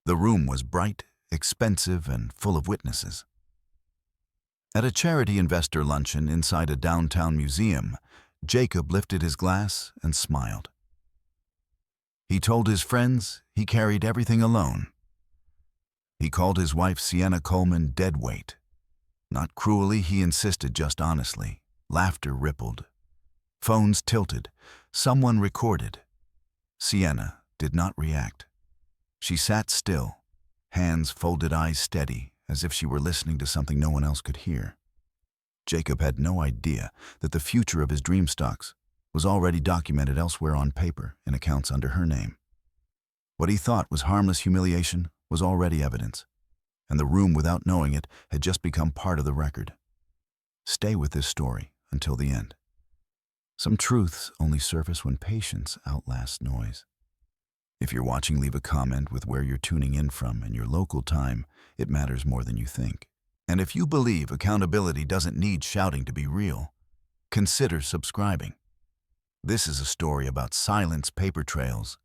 The room was bright, expensive, and full of witnesses. At a charity investor luncheon inside a downtown museum, Jacob lifted his glass and smiled. He told his friends he carried everything alone. He called his wife Sienna Coleman Deadweight. Not cruelly, he insisted, just honestly. Laughter rippled. Phones tilted. Someone recorded. Sienna did not react. She sat still, hands folded, eyes steady, as if she were listening to something no one else could hear. Jacob had no idea that the future of his dream stocks was already documented elsewhere on paper in accounts under her name. What he thought was harmless humiliation was already evidence, and the room, without knowing it, had just become part of the record. Stay with this story until the end. Some truths only surface when patience outlasts noise. If you're watching, leave a comment with where you're tuning in from and your local time. It matters more than you think. And if you believe accountability doesn't need shouting to be real, consider subscribing. This is a story about silence, paper trails,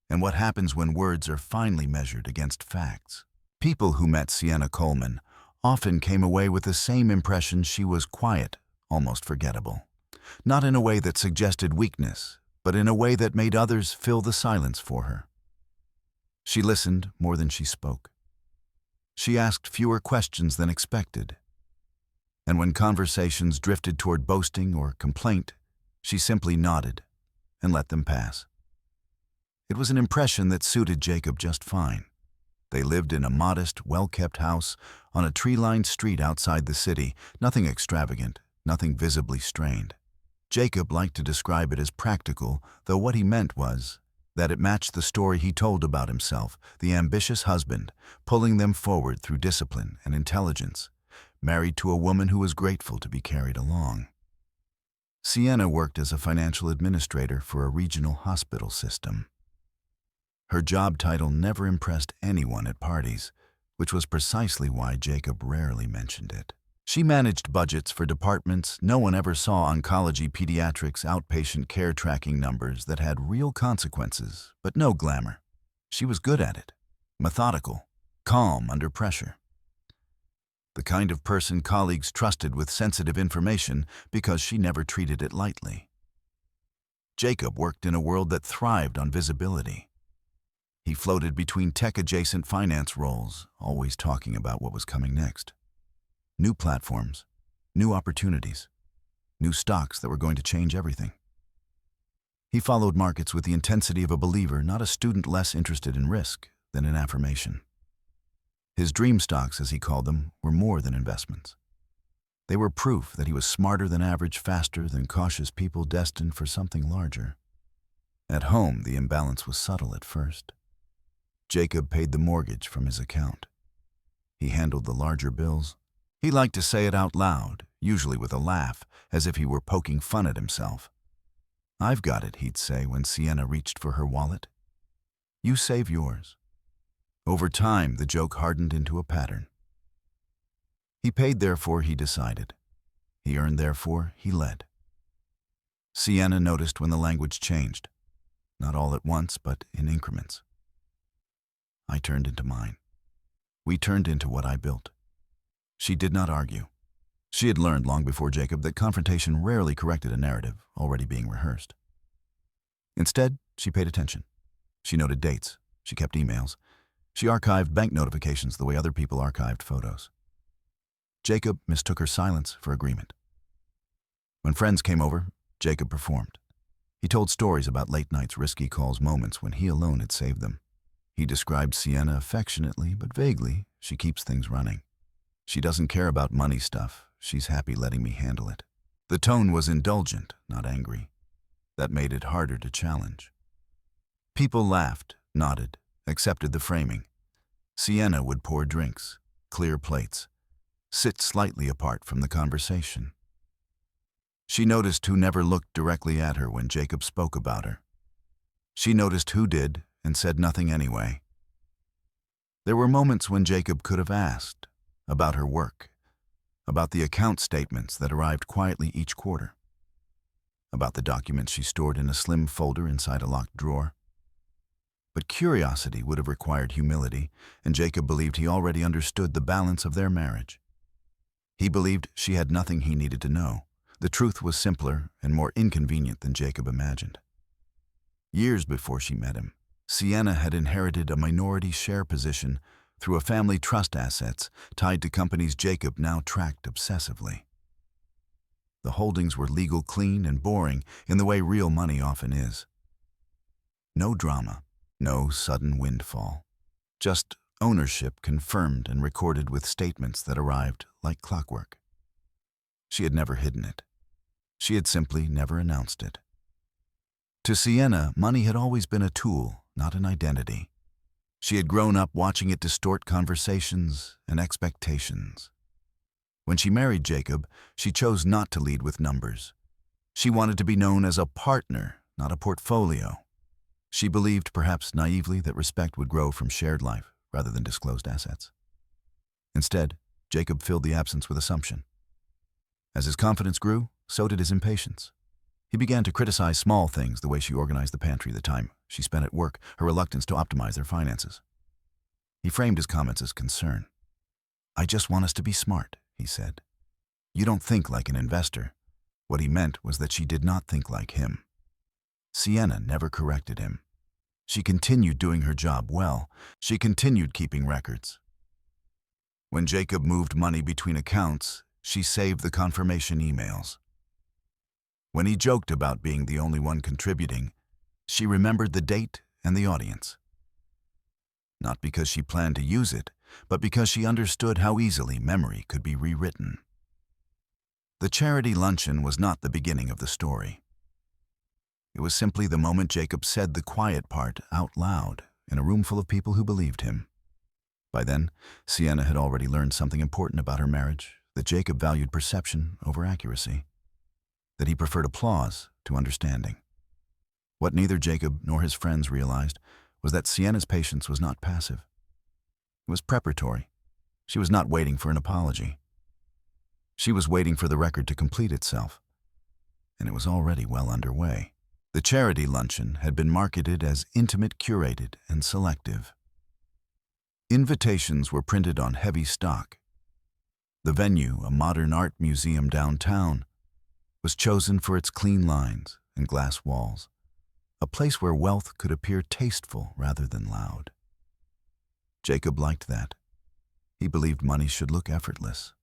and what happens when words are finally measured against facts. People who met Sienna Coleman often came away with the same impression: she was quiet, almost forgettable. Not in a way that suggested weakness, but in a way that made others fill the silence for her. She listened more than she spoke. She asked fewer questions than expected. And when conversations drifted toward boasting or complaint, she simply nodded and let them pass. It was an impression that suited Jacob just fine. They lived in a modest, well-kept house on a tree-lined street outside the city, nothing extravagant, nothing visibly strained. Jacob liked to describe it as practical, though what he meant was that it matched the story he told about himself, the ambitious husband, pulling them forward through discipline and intelligence, married to a woman who was grateful to be carried along. Sienna worked as a financial administrator for a regional hospital system. Her job title never impressed anyone at parties, which was precisely why Jacob rarely mentioned it. She managed budgets for departments no one ever saw: oncology, pediatrics, outpatient care, tracking numbers that had real consequences, but no glamour. She was good at it, methodical, calm under pressure. The kind of person colleagues trusted with sensitive information because she never treated it lightly. Jacob worked in a world that thrived on visibility. He floated between tech-adjacent finance roles, always talking about what was coming next. New platforms, new opportunities, new stocks that were going to change everything. He followed markets with the intensity of a believer, not a student less interested in risk than in affirmation. His dream stocks, as he called them, were more than investments. They were proof that he was smarter than average, faster than cautious people destined for something larger. At home, the imbalance was subtle at first. Jacob paid the mortgage from his account. He handled the larger bills. He liked to say it out loud, usually with a laugh, as if he were poking fun at himself. "I've got it," he'd say when Sienna reached for her wallet. "You save yours." Over time, the joke hardened into a pattern. He paid, therefore he decided. He earned, therefore he led. Sienna noticed when the language changed, not all at once, but in increments. I turned into mine. We turned into what I built. She did not argue. She had learned long before Jacob that confrontation rarely corrected a narrative already being rehearsed. Instead, she paid attention. She noted dates. She kept emails. She archived bank notifications the way other people archived photos. Jacob mistook her silence for agreement. When friends came over, Jacob performed. He told stories about late nights, risky calls, moments when he alone had saved them. He described Sienna affectionately but vaguely. "She keeps things running. She doesn't care about money stuff. She's happy letting me handle it." The tone was indulgent, not angry. That made it harder to challenge. People laughed, nodded, accepted the framing. Sienna would pour drinks, clear plates, sit slightly apart from the conversation. She noticed who never looked directly at her when Jacob spoke about her. She noticed who did and said nothing anyway. There were moments when Jacob could have asked about her work, about the account statements that arrived quietly each quarter, about the documents she stored in a slim folder inside a locked drawer. But curiosity would have required humility, and Jacob believed he already understood the balance of their marriage. He believed she had nothing he needed to know. The truth was simpler and more inconvenient than Jacob imagined. Years before she met him, Sienna had inherited a minority share position through a family trust assets tied to companies Jacob now tracked obsessively. The holdings were legal, clean, and boring in the way real money often is. No drama, no sudden windfall. Just ownership confirmed and recorded with statements that arrived like clockwork. She had never hidden it. She had simply never announced it. To Sienna, money had always been a tool, not an identity. She had grown up watching it distort conversations and expectations. When she married Jacob, she chose not to lead with numbers. She wanted to be known as a partner, not a portfolio. She believed, perhaps naively, that respect would grow from shared life rather than disclosed assets. Instead, Jacob filled the absence with assumption. As his confidence grew, so did his impatience. He began to criticize small things, the way she organized the pantry, the time she spent at work, her reluctance to optimize their finances. He framed his comments as concern. "I just want us to be smart," he said. "You don't think like an investor." What he meant was that she did not think like him. Sienna never corrected him. She continued doing her job well. She continued keeping records. When Jacob moved money between accounts, she saved the confirmation emails. When he joked about being the only one contributing, she remembered the date and the audience. Not because she planned to use it, but because she understood how easily memory could be rewritten. The charity luncheon was not the beginning of the story. It was simply the moment Jacob said the quiet part out loud in a room full of people who believed him. By then, Sienna had already learned something important about her marriage, that Jacob valued perception over accuracy, that he preferred applause to understanding. What neither Jacob nor his friends realized was that Sienna's patience was not passive. It was preparatory. She was not waiting for an apology. She was waiting for the record to complete itself, and it was already well underway. The charity luncheon had been marketed as intimate, curated, and selective. Invitations were printed on heavy stock. The venue, a modern art museum downtown, was chosen for its clean lines and glass walls, a place where wealth could appear tasteful rather than loud. Jacob liked that. He believed money should look effortless.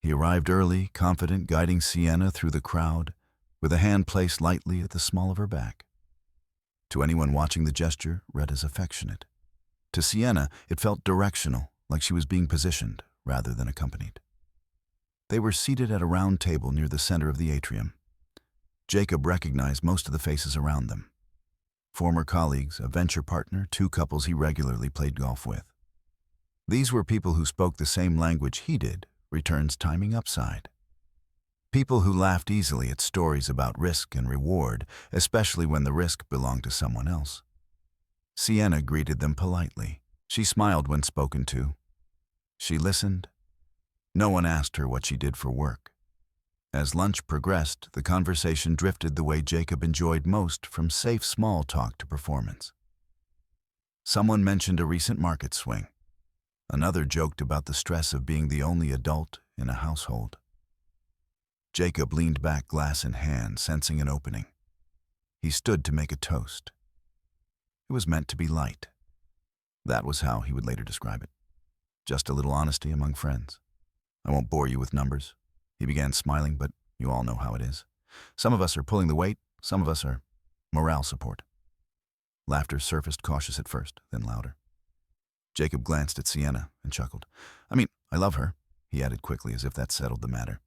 He arrived early, confident, guiding Sienna through the crowd, with a hand placed lightly at the small of her back. To anyone watching, the gesture read as affectionate. To Sienna, it felt directional, like she was being positioned rather than accompanied. They were seated at a round table near the center of the atrium. Jacob recognized most of the faces around them. Former colleagues, a venture partner, two couples he regularly played golf with. These were people who spoke the same language he did, returns timing upside. People who laughed easily at stories about risk and reward, especially when the risk belonged to someone else. Sienna greeted them politely. She smiled when spoken to. She listened. No one asked her what she did for work. As lunch progressed, the conversation drifted the way Jacob enjoyed most, from safe small talk to performance. Someone mentioned a recent market swing. Another joked about the stress of being the only adult in a household. Jacob leaned back, glass in hand, sensing an opening. He stood to make a toast. It was meant to be light. That was how he would later describe it. Just a little honesty among friends. "I won't bore you with numbers." He began smiling, but you all know how it is. Some of us are pulling the weight, some of us are morale support. Laughter surfaced, cautious at first, then louder. Jacob glanced at Sienna and chuckled. I love her," he added quickly, as if that settled the matter.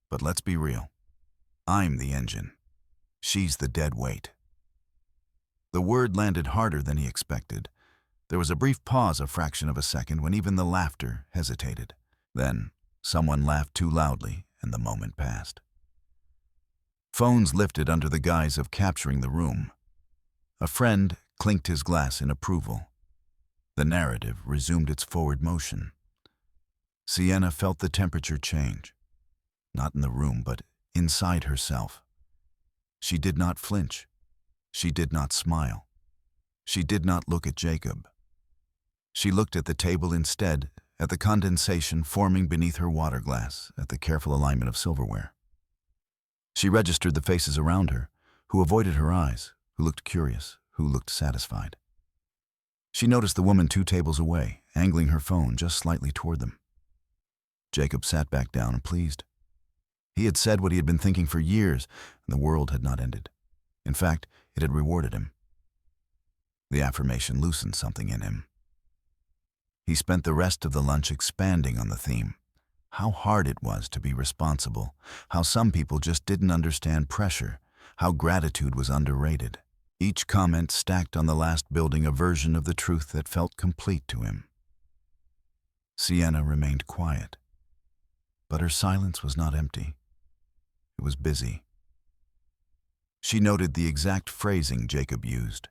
"But let's be real. I'm the engine. She's the dead weight." The word landed harder than he expected. There was a brief pause, a fraction of a second, when even the laughter hesitated. Then, someone laughed too loudly, and the moment passed. Phones lifted under the guise of capturing the room. A friend clinked his glass in approval. The narrative resumed its forward motion. Sienna felt the temperature change. Not in the room, but inside herself. She did not flinch. She did not smile. She did not look at Jacob. She looked at the table instead, at the condensation forming beneath her water glass, at the careful alignment of silverware. She registered the faces around her, who avoided her eyes, who looked curious, who looked satisfied. She noticed the woman 2 tables away, angling her phone just slightly toward them. Jacob sat back down and pleased. He had said what he had been thinking for years, and the world had not ended. In fact, it had rewarded him. The affirmation loosened something in him. He spent the rest of the lunch expanding on the theme. How hard it was to be responsible, how some people just didn't understand pressure, how gratitude was underrated. Each comment stacked on the last building a version of the truth that felt complete to him. Sienna remained quiet, but her silence was not empty. It was busy. She noted the exact phrasing Jacob used.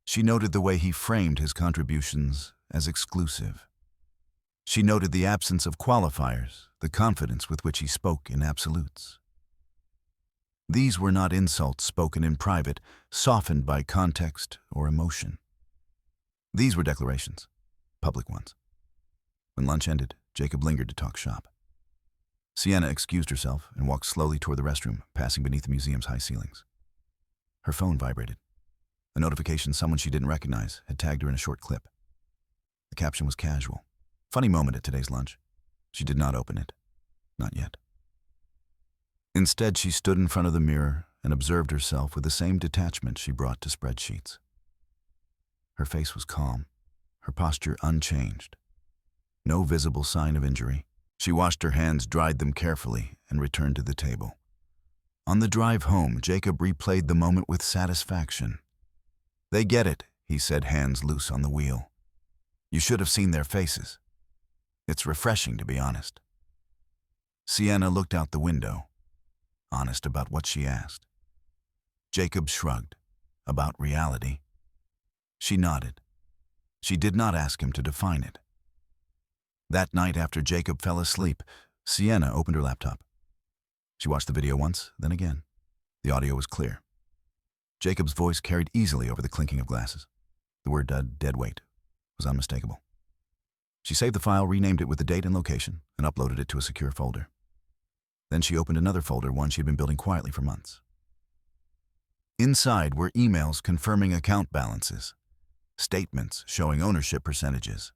She noted the way he framed his contributions as exclusive. She noted the absence of qualifiers, the confidence with which he spoke in absolutes. These were not insults spoken in private, softened by context or emotion. These were declarations, public ones. When lunch ended, Jacob lingered to talk shop. Sienna excused herself and walked slowly toward the restroom, passing beneath the museum's high ceilings. Her phone vibrated. A notification someone she didn't recognize had tagged her in a short clip. The caption was casual. Funny moment at today's lunch. She did not open it. Not yet. Instead, she stood in front of the mirror and observed herself with the same detachment she brought to spreadsheets. Her face was calm, her posture unchanged. No visible sign of injury. She washed her hands, dried them carefully, and returned to the table. On the drive home, Jacob replayed the moment with satisfaction. "They get it," he said, hands loose on the wheel. "You should have seen their faces. It's refreshing, to be honest." Sienna looked out the window, honest about what she asked. Jacob shrugged. About reality. She nodded. She did not ask him to define it. That night after Jacob fell asleep, Sienna opened her laptop. She watched the video once, then again. The audio was clear. Jacob's voice carried easily over the clinking of glasses. The word "deadweight" was unmistakable. She saved the file, renamed it with the date and location, and uploaded it to a secure folder. Then she opened another folder, one she had been building quietly for months. Inside were emails confirming account balances, statements showing ownership percentages,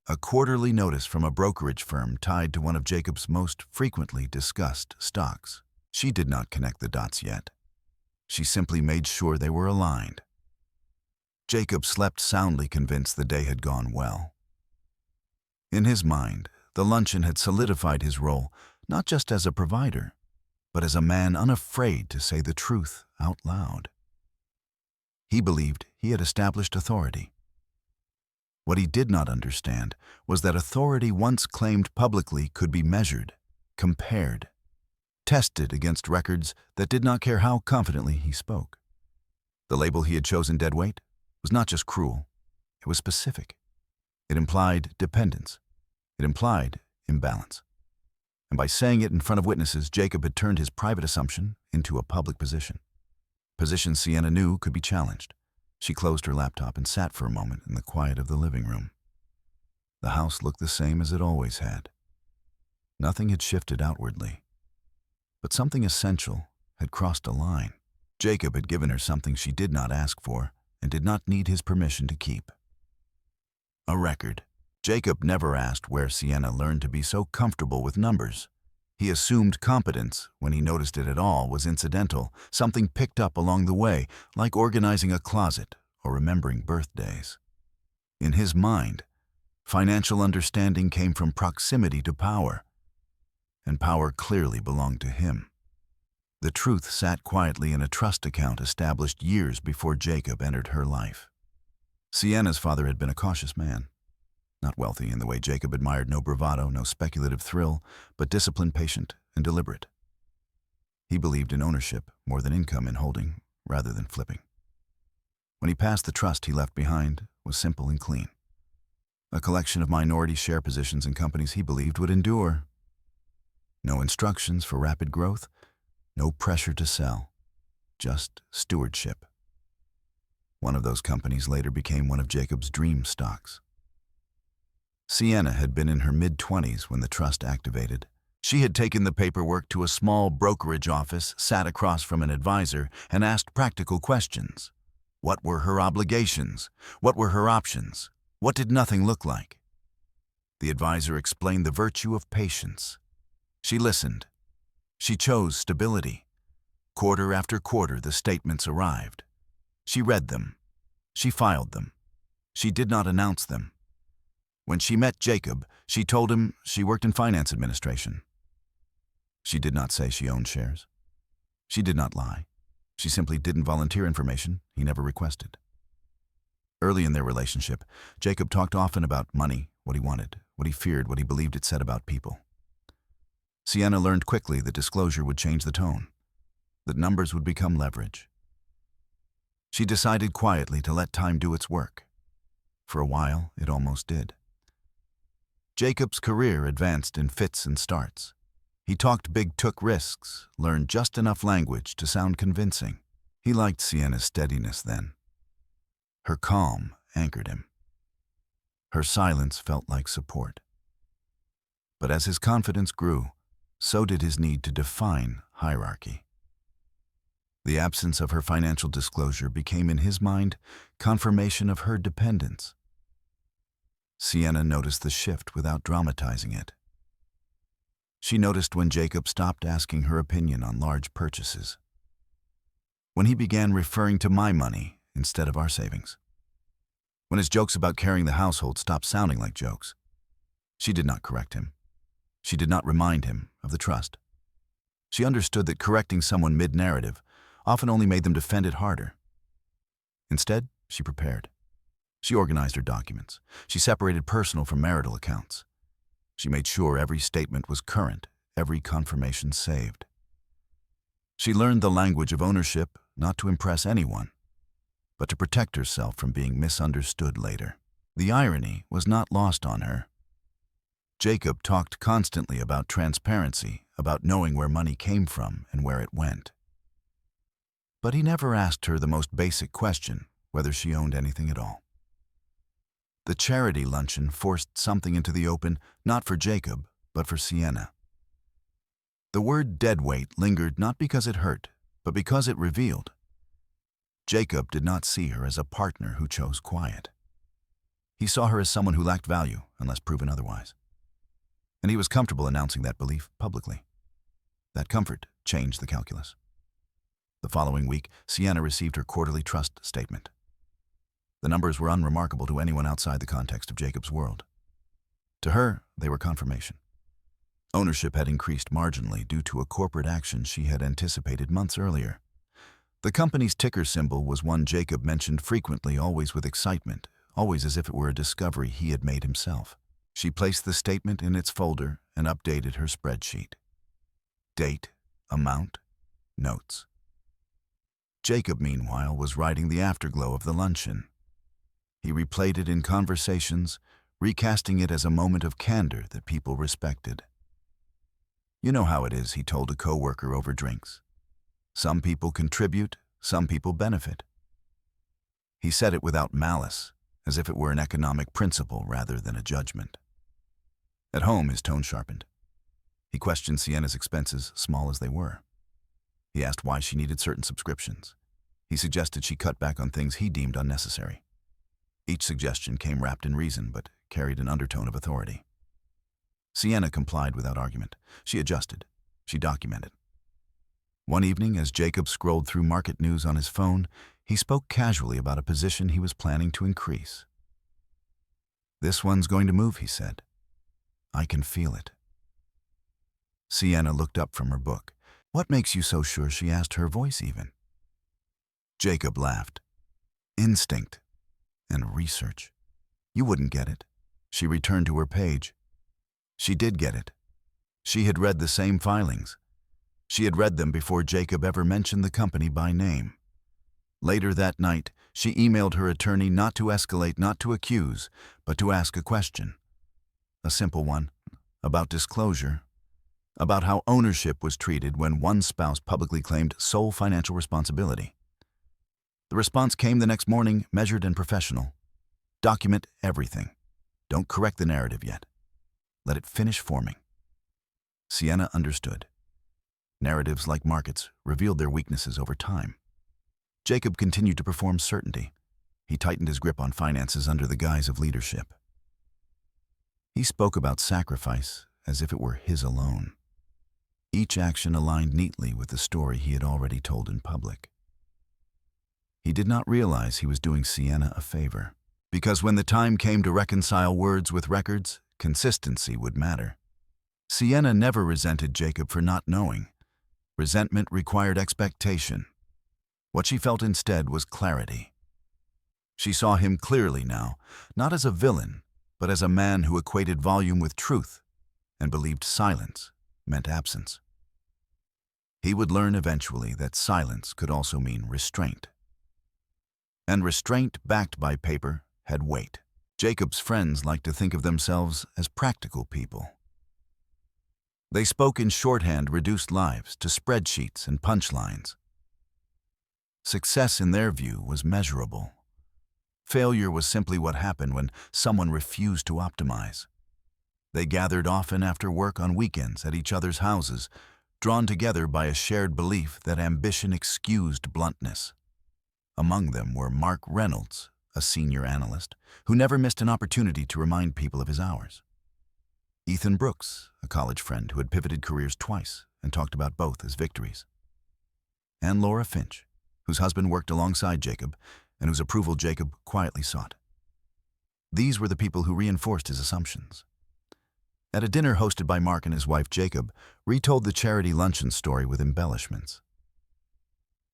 a quarterly notice from a brokerage firm tied to one of Jacob's most frequently discussed stocks. She did not connect the dots yet. She simply made sure they were aligned. Jacob slept soundly, convinced the day had gone well. In his mind, the luncheon had solidified his role not just as a provider, but as a man unafraid to say the truth out loud. He believed he had established authority. What he did not understand was that authority once claimed publicly could be measured, compared, tested against records that did not care how confidently he spoke. The label he had chosen, Deadweight, was not just cruel, it was specific. It implied dependence. It implied imbalance. And by saying it in front of witnesses, Jacob had turned his private assumption into a public position. Position Sienna knew could be challenged. She closed her laptop and sat for a moment in the quiet of the living room. The house looked the same as it always had. Nothing had shifted outwardly. But something essential had crossed a line. Jacob had given her something she did not ask for and did not need his permission to keep. A record. Jacob never asked where Sienna learned to be so comfortable with numbers. He assumed competence, when he noticed it at all, was incidental, something picked up along the way, like organizing a closet or remembering birthdays. In his mind, financial understanding came from proximity to power, and power clearly belonged to him. The truth sat quietly in a trust account established years before Jacob entered her life. Sienna's father had been a cautious man. Not wealthy in the way Jacob admired, no bravado, no speculative thrill, but disciplined, patient, and deliberate. He believed in ownership more than income, in holding rather than flipping. When he passed, the trust he left behind was simple and clean. A collection of minority share positions in companies he believed would endure. No instructions for rapid growth, no pressure to sell, just stewardship. One of those companies later became one of Jacob's dream stocks. Sienna had been in her mid-20s when the trust activated. She had taken the paperwork to a small brokerage office, sat across from an advisor, and asked practical questions. What were her obligations? What were her options? What did nothing look like? The advisor explained the virtue of patience. She listened. She chose stability. Quarter after quarter, the statements arrived. She read them. She filed them. She did not announce them. When she met Jacob, she told him she worked in finance administration. She did not say she owned shares. She did not lie. She simply didn't volunteer information he never requested. Early in their relationship, Jacob talked often about money, what he wanted, what he feared, what he believed it said about people. Sienna learned quickly that disclosure would change the tone, that numbers would become leverage. She decided quietly to let time do its work. For a while, it almost did. Jacob's career advanced in fits and starts. He talked big, took risks, learned just enough language to sound convincing. He liked Sienna's steadiness then. Her calm anchored him. Her silence felt like support. But as his confidence grew, so did his need to define hierarchy. The absence of her financial disclosure became in his mind confirmation of her dependence. Sienna noticed the shift without dramatizing it. She noticed when Jacob stopped asking her opinion on large purchases. When he began referring to my money instead of our savings. When his jokes about carrying the household stopped sounding like jokes. She did not correct him. She did not remind him of the trust. She understood that correcting someone mid-narrative often only made them defend it harder. Instead, she prepared. She organized her documents. She separated personal from marital accounts. She made sure every statement was current, every confirmation saved. She learned the language of ownership not to impress anyone, but to protect herself from being misunderstood later. The irony was not lost on her. Jacob talked constantly about transparency, about knowing where money came from and where it went. But he never asked her the most basic question, whether she owned anything at all. The charity luncheon forced something into the open, not for Jacob, but for Sienna. The word deadweight lingered not because it hurt, but because it revealed. Jacob did not see her as a partner who chose quiet. He saw her as someone who lacked value unless proven otherwise. And he was comfortable announcing that belief publicly. That comfort changed the calculus. The following week, Sienna received her quarterly trust statement. The numbers were unremarkable to anyone outside the context of Jacob's world. To her, they were confirmation. Ownership had increased marginally due to a corporate action she had anticipated months earlier. The company's ticker symbol was one Jacob mentioned frequently, always with excitement, always as if it were a discovery he had made himself. She placed the statement in its folder and updated her spreadsheet. Date, amount, notes. Jacob, meanwhile, was writing the afterglow of the luncheon. He replayed it in conversations, recasting it as a moment of candor that people respected. You know how it is, he told a coworker over drinks. Some people contribute, some people benefit. He said it without malice, as if it were an economic principle rather than a judgment. At home, his tone sharpened. He questioned Sienna's expenses, small as they were. He asked why she needed certain subscriptions. He suggested she cut back on things he deemed unnecessary. Each suggestion came wrapped in reason, but carried an undertone of authority. Sienna complied without argument. She adjusted. She documented. One evening, as Jacob scrolled through market news on his phone, he spoke casually about a position he was planning to increase. "This one's going to move," he said. "I can feel it." Sienna looked up from her book. "What makes you so sure?" she asked, her voice even. Jacob laughed. "Instinct. And research. You wouldn't get it." She returned to her page. She did get it. She had read the same filings. She had read them before Jacob ever mentioned the company by name. Later that night, she emailed her attorney not to escalate, not to accuse, but to ask a question. A simple one, about disclosure, about how ownership was treated when one spouse publicly claimed sole financial responsibility. The response came the next morning, measured and professional. Document everything. Don't correct the narrative yet. Let it finish forming. Sienna understood. Narratives, like markets, revealed their weaknesses over time. Jacob continued to perform certainty. He tightened his grip on finances under the guise of leadership. He spoke about sacrifice as if it were his alone. Each action aligned neatly with the story he had already told in public. He did not realize he was doing Sienna a favor, because when the time came to reconcile words with records, consistency would matter. Sienna never resented Jacob for not knowing. Resentment required expectation. What she felt instead was clarity. She saw him clearly now, not as a villain, but as a man who equated volume with truth and believed silence meant absence. He would learn eventually that silence could also mean restraint. And restraint backed by paper had weight. Jacob's friends liked to think of themselves as practical people. They spoke in shorthand, reduced lives to spreadsheets and punchlines. Success in their view was measurable. Failure was simply what happened when someone refused to optimize. They gathered often after work on weekends at each other's houses, drawn together by a shared belief that ambition excused bluntness. Among them were Mark Reynolds, a senior analyst, who never missed an opportunity to remind people of his hours. Ethan Brooks, a college friend who had pivoted careers twice and talked about both as victories. And Laura Finch, whose husband worked alongside Jacob and whose approval Jacob quietly sought. These were the people who reinforced his assumptions. At a dinner hosted by Mark and his wife, Jacob retold the charity luncheon story with embellishments.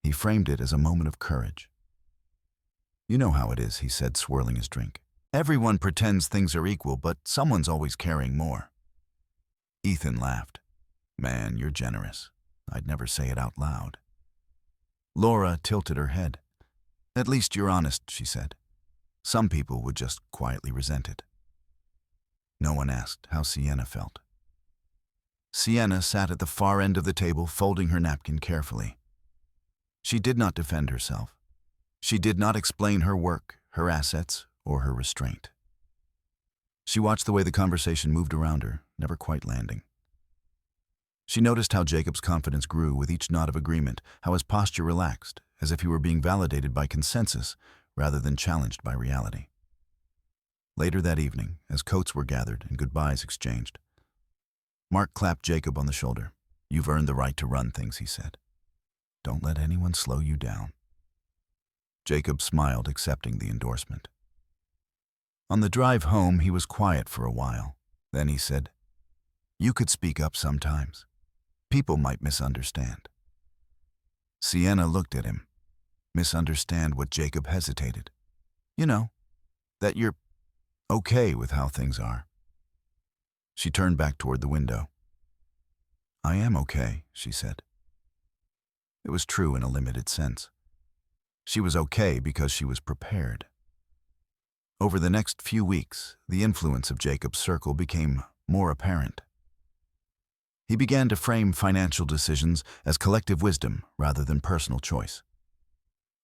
He framed it as a moment of courage. "You know how it is," he said, swirling his drink. "Everyone pretends things are equal, but someone's always carrying more." Ethan laughed. "Man, you're generous. I'd never say it out loud." Laura tilted her head. "At least you're honest," she said. "Some people would just quietly resent it." No one asked how Sienna felt. Sienna sat at the far end of the table, folding her napkin carefully. She did not defend herself. She did not explain her work, her assets, or her restraint. She watched the way the conversation moved around her, never quite landing. She noticed how Jacob's confidence grew with each nod of agreement, how his posture relaxed, as if he were being validated by consensus rather than challenged by reality. Later that evening, as coats were gathered and goodbyes exchanged, Mark clapped Jacob on the shoulder. "You've earned the right to run things," he said. "Don't let anyone slow you down." Jacob smiled, accepting the endorsement. On the drive home, he was quiet for a while. Then he said, "You could speak up sometimes. People might misunderstand." Sienna looked at him. Misunderstand what? Jacob hesitated. "You know, that you're okay with how things are." She turned back toward the window. "I am okay," she said. It was true in a limited sense. She was okay because she was prepared. Over the next few weeks, the influence of Jacob's circle became more apparent. He began to frame financial decisions as collective wisdom rather than personal choice.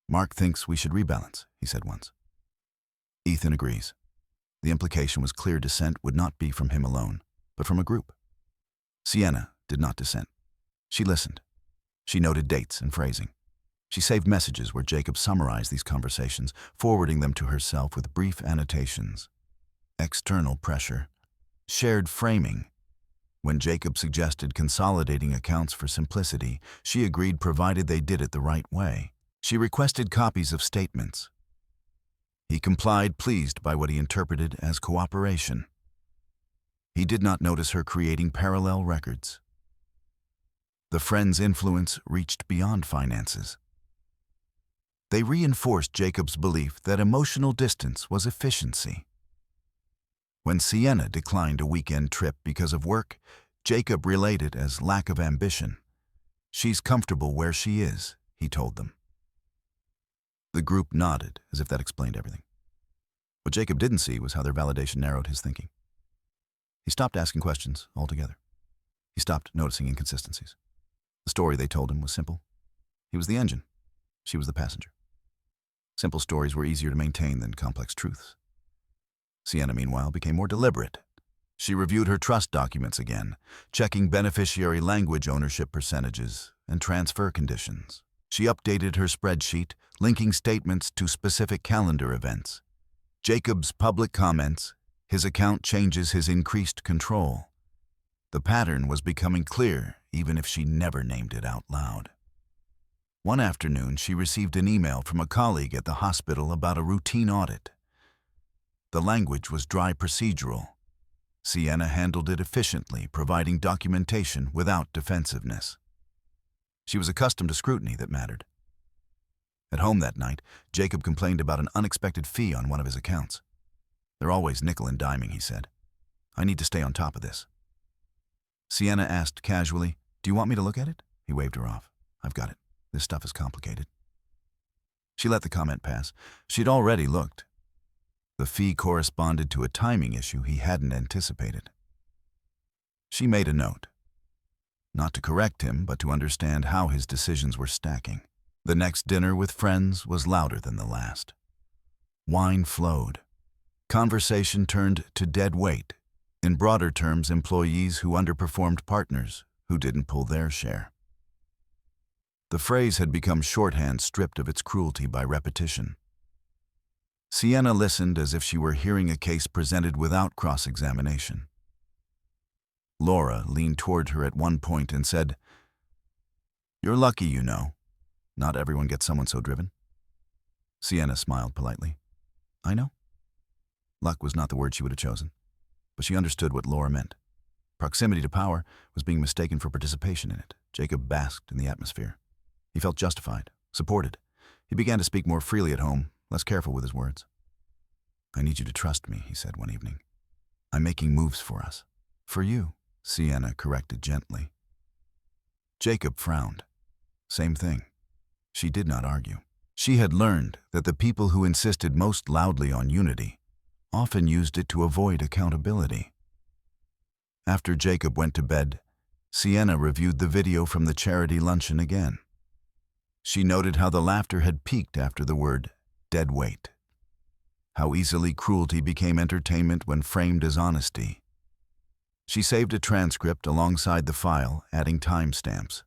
"Mark thinks we should rebalance," he said once. Ethan agrees. The implication was clear dissent would not be from him alone, but from a group. Sienna did not dissent. She listened. She noted dates and phrasing. She saved messages where Jacob summarized these conversations, forwarding them to herself with brief annotations. External pressure. Shared framing. When Jacob suggested consolidating accounts for simplicity, she agreed provided they did it the right way. She requested copies of statements. He complied, pleased by what he interpreted as cooperation. He did not notice her creating parallel records. The friends' influence reached beyond finances. They reinforced Jacob's belief that emotional distance was efficiency. When Sienna declined a weekend trip because of work, Jacob relayed it as lack of ambition. "She's comfortable where she is," he told them. The group nodded, as if that explained everything. What Jacob didn't see was how their validation narrowed his thinking. He stopped asking questions altogether. He stopped noticing inconsistencies. The story they told him was simple. He was the engine. She was the passenger. Simple stories were easier to maintain than complex truths. Sienna, meanwhile, became more deliberate. She reviewed her trust documents again, checking beneficiary language ownership percentages and transfer conditions. She updated her spreadsheet, linking statements to specific calendar events. Jacob's public comments, his account changes, his increased control. The pattern was becoming clear, even if she never named it out loud. One afternoon, she received an email from a colleague at the hospital about a routine audit. The language was dry procedural. Sienna handled it efficiently, providing documentation without defensiveness. She was accustomed to scrutiny that mattered. At home that night, Jacob complained about an unexpected fee on one of his accounts. "They're always nickel and diming," he said. "I need to stay on top of this." Sienna asked casually, "Do you want me to look at it?" He waved her off. "I've got it. This stuff is complicated." She let the comment pass. She'd already looked. The fee corresponded to a timing issue he hadn't anticipated. She made a note. Not to correct him, but to understand how his decisions were stacking. The next dinner with friends was louder than the last. Wine flowed. Conversation turned to deadweight. In broader terms, employees who underperformed, partners who didn't pull their share. The phrase had become shorthand, stripped of its cruelty by repetition. Sienna listened as if she were hearing a case presented without cross-examination. Laura leaned toward her at one point and said, "You're lucky, you know. Not everyone gets someone so driven." Sienna smiled politely. "I know." Luck was not the word she would have chosen, but she understood what Laura meant. Proximity to power was being mistaken for participation in it. Jacob basked in the atmosphere. He felt justified, supported. He began to speak more freely at home, less careful with his words. "I need you to trust me," he said one evening. "I'm making moves for us." "For you," Sienna corrected gently. Jacob frowned. Same thing. She did not argue. She had learned that the people who insisted most loudly on unity often used it to avoid accountability. After Jacob went to bed, Sienna reviewed the video from the charity luncheon again. She noted how the laughter had peaked after the word deadweight, how easily cruelty became entertainment when framed as honesty. She saved a transcript alongside the file, adding timestamps.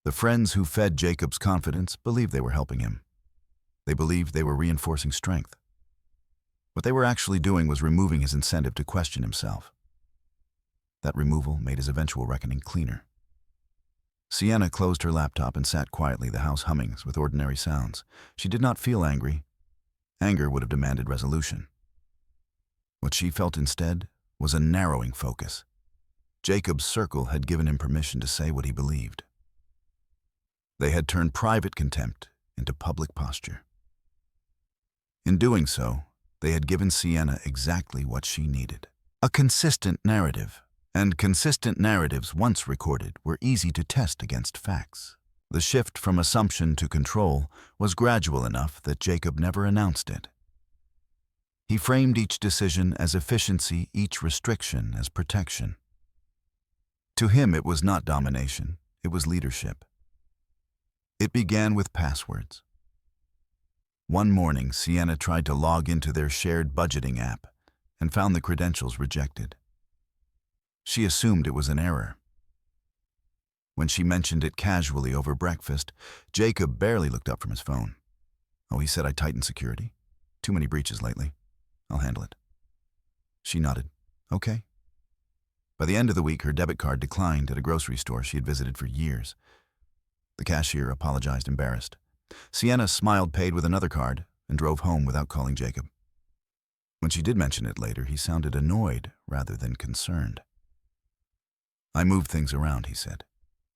The friends who fed Jacob's confidence believed they were helping him. They believed they were reinforcing strength. What they were actually doing was removing his incentive to question himself. That removal made his eventual reckoning cleaner. Sienna closed her laptop and sat quietly, the house humming with ordinary sounds. She did not feel angry. Anger would have demanded resolution. What she felt instead was a narrowing focus. Jacob's circle had given him permission to say what he believed. They had turned private contempt into public posture. In doing so, they had given Sienna exactly what she needed: a consistent narrative. And consistent narratives, once recorded, were easy to test against facts. The shift from assumption to control was gradual enough that Jacob never announced it. He framed each decision as efficiency, each restriction as protection. To him, it was not domination, it was leadership. It began with passwords. One morning, Sienna tried to log into their shared budgeting app and found the credentials rejected. She assumed it was an error. When she mentioned it casually over breakfast, Jacob barely looked up from his phone. "Oh, he said I tightened security. Too many breaches lately. I'll handle it." She nodded. "Okay." By the end of the week, her debit card declined at a grocery store she had visited for years. The cashier apologized, embarrassed. Sienna smiled, paid with another card, and drove home without calling Jacob. When she did mention it later, he sounded annoyed rather than concerned. "I moved things around," he said.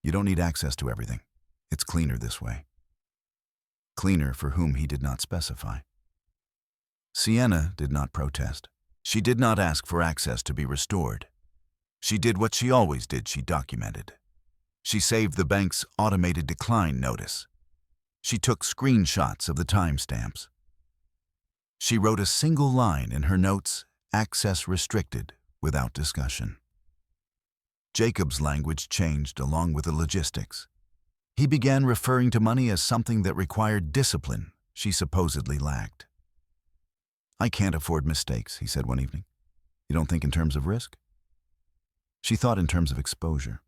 "You don't need access to everything. It's cleaner this way." Cleaner for whom he did not specify. Sienna did not protest. She did not ask for access to be restored. She did what she always did, she documented. She saved the bank's automated decline notice. She took screenshots of the timestamps. She wrote a single line in her notes, "Access restricted," without discussion. Jacob's language changed along with the logistics. He began referring to money as something that required discipline, she supposedly lacked. "I can't afford mistakes," he said one evening. "You don't think in terms of risk?" She thought in terms of exposure.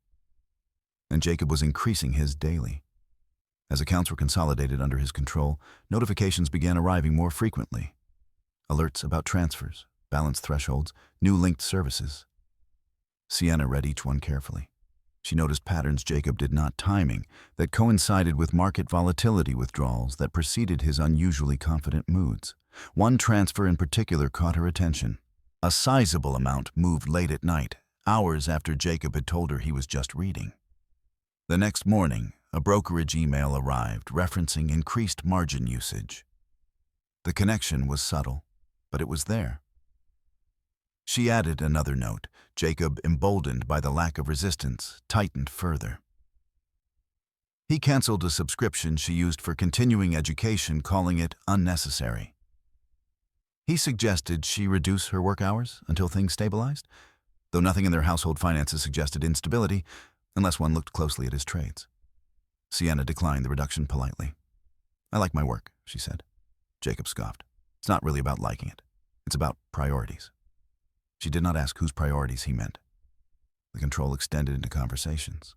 And Jacob was increasing his daily. As accounts were consolidated under his control, notifications began arriving more frequently. Alerts about transfers, balance thresholds, new linked services. Sienna read each one carefully. She noticed patterns Jacob did not timing that coincided with market volatility withdrawals that preceded his unusually confident moods. One transfer in particular caught her attention. A sizable amount moved late at night, hours after Jacob had told her he was just reading. The next morning, a brokerage email arrived referencing increased margin usage. The connection was subtle, but it was there. She added another note. Jacob, emboldened by the lack of resistance, tightened further. He canceled a subscription she used for continuing education, calling it unnecessary. He suggested she reduce her work hours until things stabilized, though nothing in their household finances suggested instability, unless one looked closely at his trades. Sienna declined the reduction politely. "I like my work," she said. Jacob scoffed. "It's not really about liking it. It's about priorities." She did not ask whose priorities he meant. The control extended into conversations.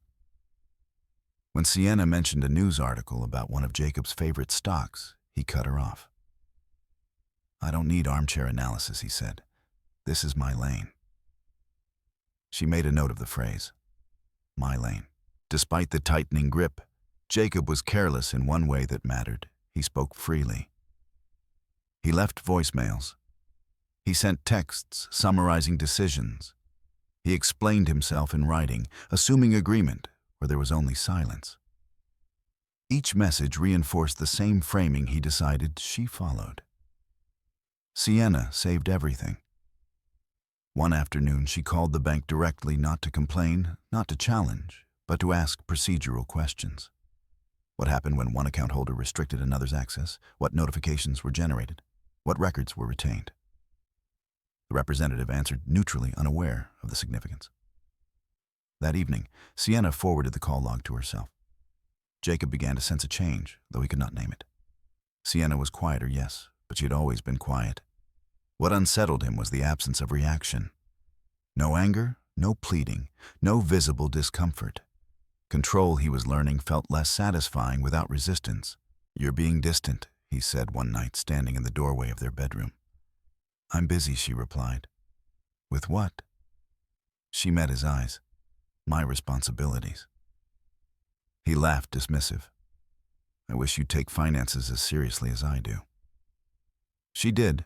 When Sienna mentioned a news article about one of Jacob's favorite stocks, he cut her off. "I don't need armchair analysis," he said. "This is my lane." She made a note of the phrase, "my lane." Despite the tightening grip, Jacob was careless in one way that mattered. He spoke freely. He left voicemails. He sent texts summarizing decisions. He explained himself in writing, assuming agreement where there was only silence. Each message reinforced the same framing he decided she followed. Sienna saved everything. One afternoon, she called the bank directly, not to complain, not to challenge, but to ask procedural questions. What happened when one account holder restricted another's access? What notifications were generated? What records were retained? The representative answered neutrally, unaware of the significance. That evening, Sienna forwarded the call log to herself. Jacob began to sense a change, though he could not name it. Sienna was quieter, yes, but she had always been quiet. What unsettled him was the absence of reaction. No anger, no pleading, no visible discomfort. Control, he was learning, felt less satisfying without resistance. "You're being distant," he said one night, standing in the doorway of their bedroom. "I'm busy," she replied. "With what?" She met his eyes. "My responsibilities." He laughed, dismissive. "I wish you'd take finances as seriously as I do." She did,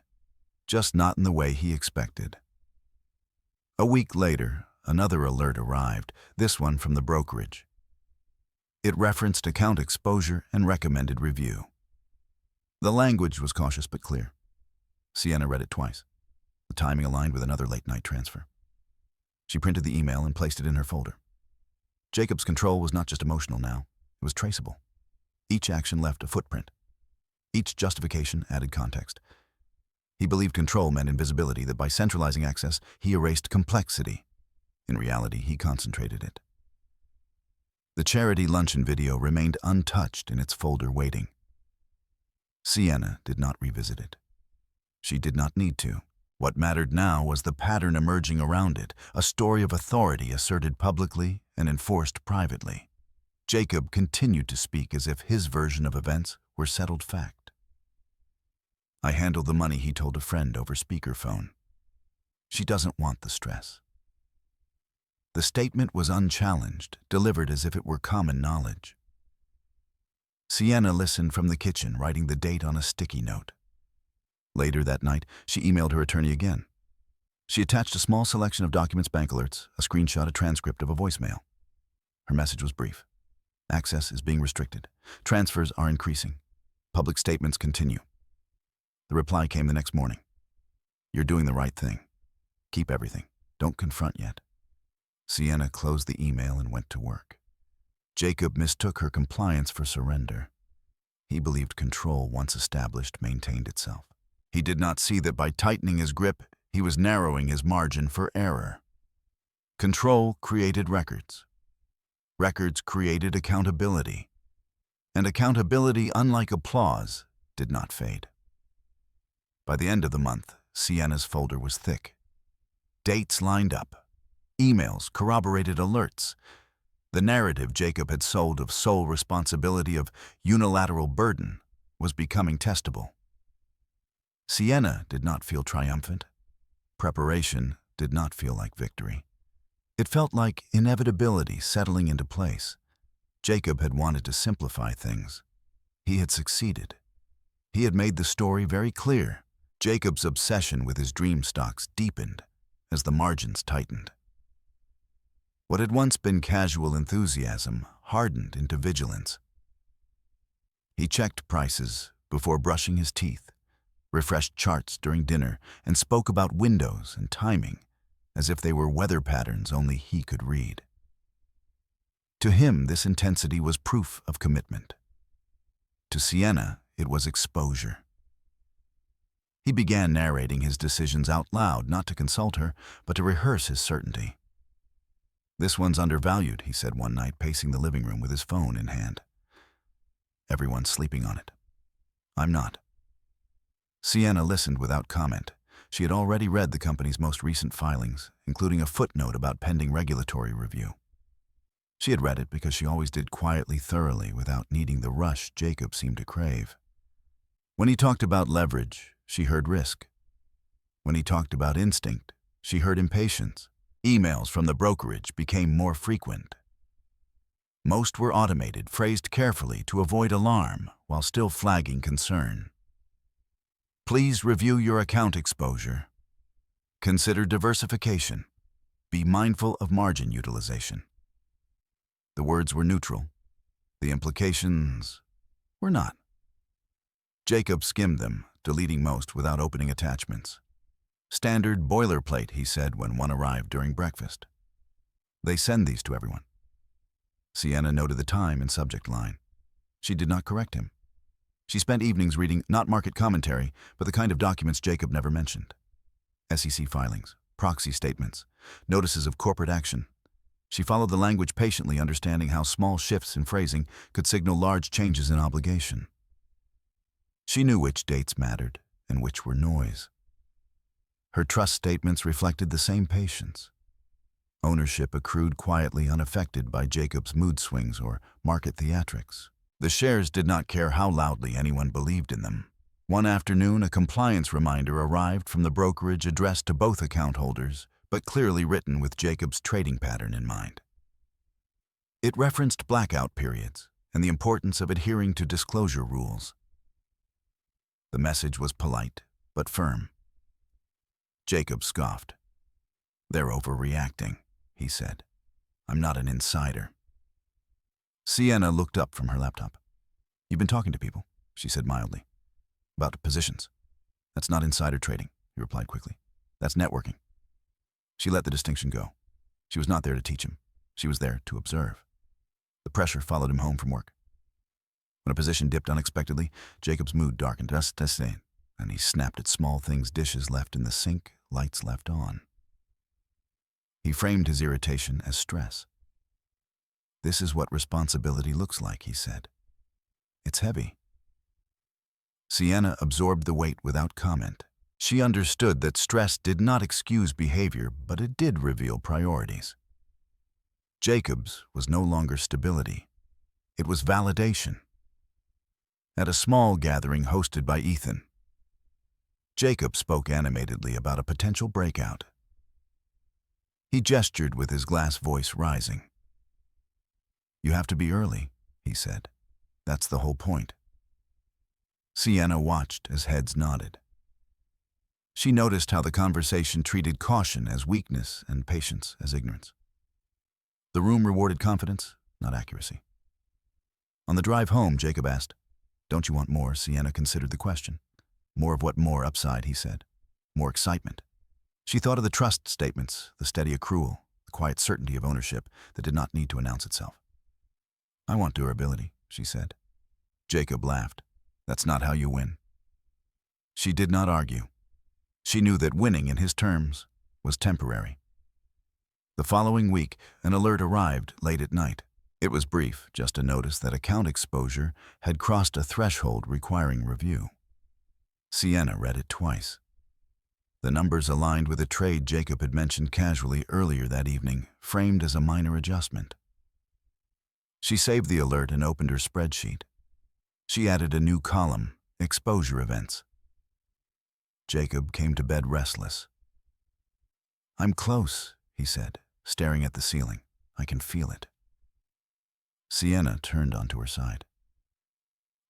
just not in the way he expected. A week later, another alert arrived, this one from the brokerage. It referenced account exposure and recommended review. The language was cautious but clear. Sienna read it twice. The timing aligned with another late-night transfer. She printed the email and placed it in her folder. Jacob's control was not just emotional now, it was traceable. Each action left a footprint. Each justification added context. He believed control meant invisibility, that by centralizing access, he erased complexity. In reality, he concentrated it. The charity luncheon video remained untouched in its folder waiting. Sienna did not revisit it. She did not need to. What mattered now was the pattern emerging around it, a story of authority asserted publicly and enforced privately. Jacob continued to speak as if his version of events were settled fact. "I handled the money," he told a friend over speakerphone. "She doesn't want the stress." The statement was unchallenged, delivered as if it were common knowledge. Sienna listened from the kitchen, writing the date on a sticky note. Later that night, she emailed her attorney again. She attached a small selection of documents, bank alerts, a screenshot, a transcript of a voicemail. Her message was brief. "Access is being restricted. Transfers are increasing. Public statements continue." The reply came the next morning. "You're doing the right thing. Keep everything. Don't confront yet." Sienna closed the email and went to work. Jacob mistook her compliance for surrender. He believed control, once established, maintained itself. He did not see that by tightening his grip, he was narrowing his margin for error. Control created records. Records created accountability. And accountability, unlike applause, did not fade. By the end of the month, Sienna's folder was thick. Dates lined up. Emails corroborated alerts. The narrative Jacob had sold of sole responsibility, of unilateral burden, was becoming testable. Sienna did not feel triumphant. Preparation did not feel like victory. It felt like inevitability settling into place. Jacob had wanted to simplify things. He had succeeded. He had made the story very clear. Jacob's obsession with his dream stocks deepened as the margins tightened. What had once been casual enthusiasm hardened into vigilance. He checked prices before brushing his teeth, refreshed charts during dinner, and spoke about windows and timing as if they were weather patterns only he could read. To him, this intensity was proof of commitment. To Sienna, it was exposure. He began narrating his decisions out loud, not to consult her, but to rehearse his certainty. "This one's undervalued," he said one night, pacing the living room with his phone in hand. "Everyone's sleeping on it. I'm not." Sienna listened without comment. She had already read the company's most recent filings, including a footnote about pending regulatory review. She had read it because she always did quietly, thoroughly, without needing the rush Jacob seemed to crave. When he talked about leverage, she heard risk. When he talked about instinct, she heard impatience. Emails from the brokerage became more frequent. Most were automated, phrased carefully to avoid alarm while still flagging concern. "Please review your account exposure. Consider diversification. Be mindful of margin utilization." The words were neutral. The implications were not. Jacob skimmed them, deleting most without opening attachments. "Standard boilerplate," he said when one arrived during breakfast. "They send these to everyone." Sienna noted the time and subject line. She did not correct him. She spent evenings reading not market commentary, but the kind of documents Jacob never mentioned. SEC filings, proxy statements, notices of corporate action. She followed the language patiently, understanding how small shifts in phrasing could signal large changes in obligation. She knew which dates mattered and which were noise. Her trust statements reflected the same patience. Ownership accrued quietly, unaffected by Jacob's mood swings or market theatrics. The shares did not care how loudly anyone believed in them. One afternoon, a compliance reminder arrived from the brokerage addressed to both account holders, but clearly written with Jacob's trading pattern in mind. It referenced blackout periods and the importance of adhering to disclosure rules. The message was polite, but firm. Jacob scoffed. "They're overreacting," he said. "I'm not an insider." Sienna looked up from her laptop. "You've been talking to people," she said mildly. "About positions." "That's not insider trading," he replied quickly. "That's networking." She let the distinction go. She was not there to teach him. She was there to observe. The pressure followed him home from work. When a position dipped unexpectedly, Jacob's mood darkened, and he snapped at small things: dishes left in the sink, lights left on. He framed his irritation as stress. "This is what responsibility looks like," he said. "It's heavy." Sienna absorbed the weight without comment. She understood that stress did not excuse behavior, but it did reveal priorities. Jacob's was no longer stability. It was validation. At a small gathering hosted by Ethan, Jacob spoke animatedly about a potential breakout. He gestured with his glass voice rising. "You have to be early," he said. "That's the whole point." Sienna watched as heads nodded. She noticed how the conversation treated caution as weakness and patience as ignorance. The room rewarded confidence, not accuracy. On the drive home, Jacob asked, "Don't you want more?" Sienna considered the question. "More of what? More upside," he said. "More excitement." She thought of the trust statements, the steady accrual, the quiet certainty of ownership that did not need to announce itself. "I want durability," she said. Jacob laughed. "That's not how you win." She did not argue. She knew that winning in his terms was temporary. The following week, an alert arrived late at night. It was brief, just a notice that account exposure had crossed a threshold requiring review. Sienna read it twice. The numbers aligned with a trade Jacob had mentioned casually earlier that evening, framed as a minor adjustment. She saved the alert and opened her spreadsheet. She added a new column, exposure events. Jacob came to bed restless. "I'm close," he said, staring at the ceiling. "I can feel it." Sienna turned onto her side.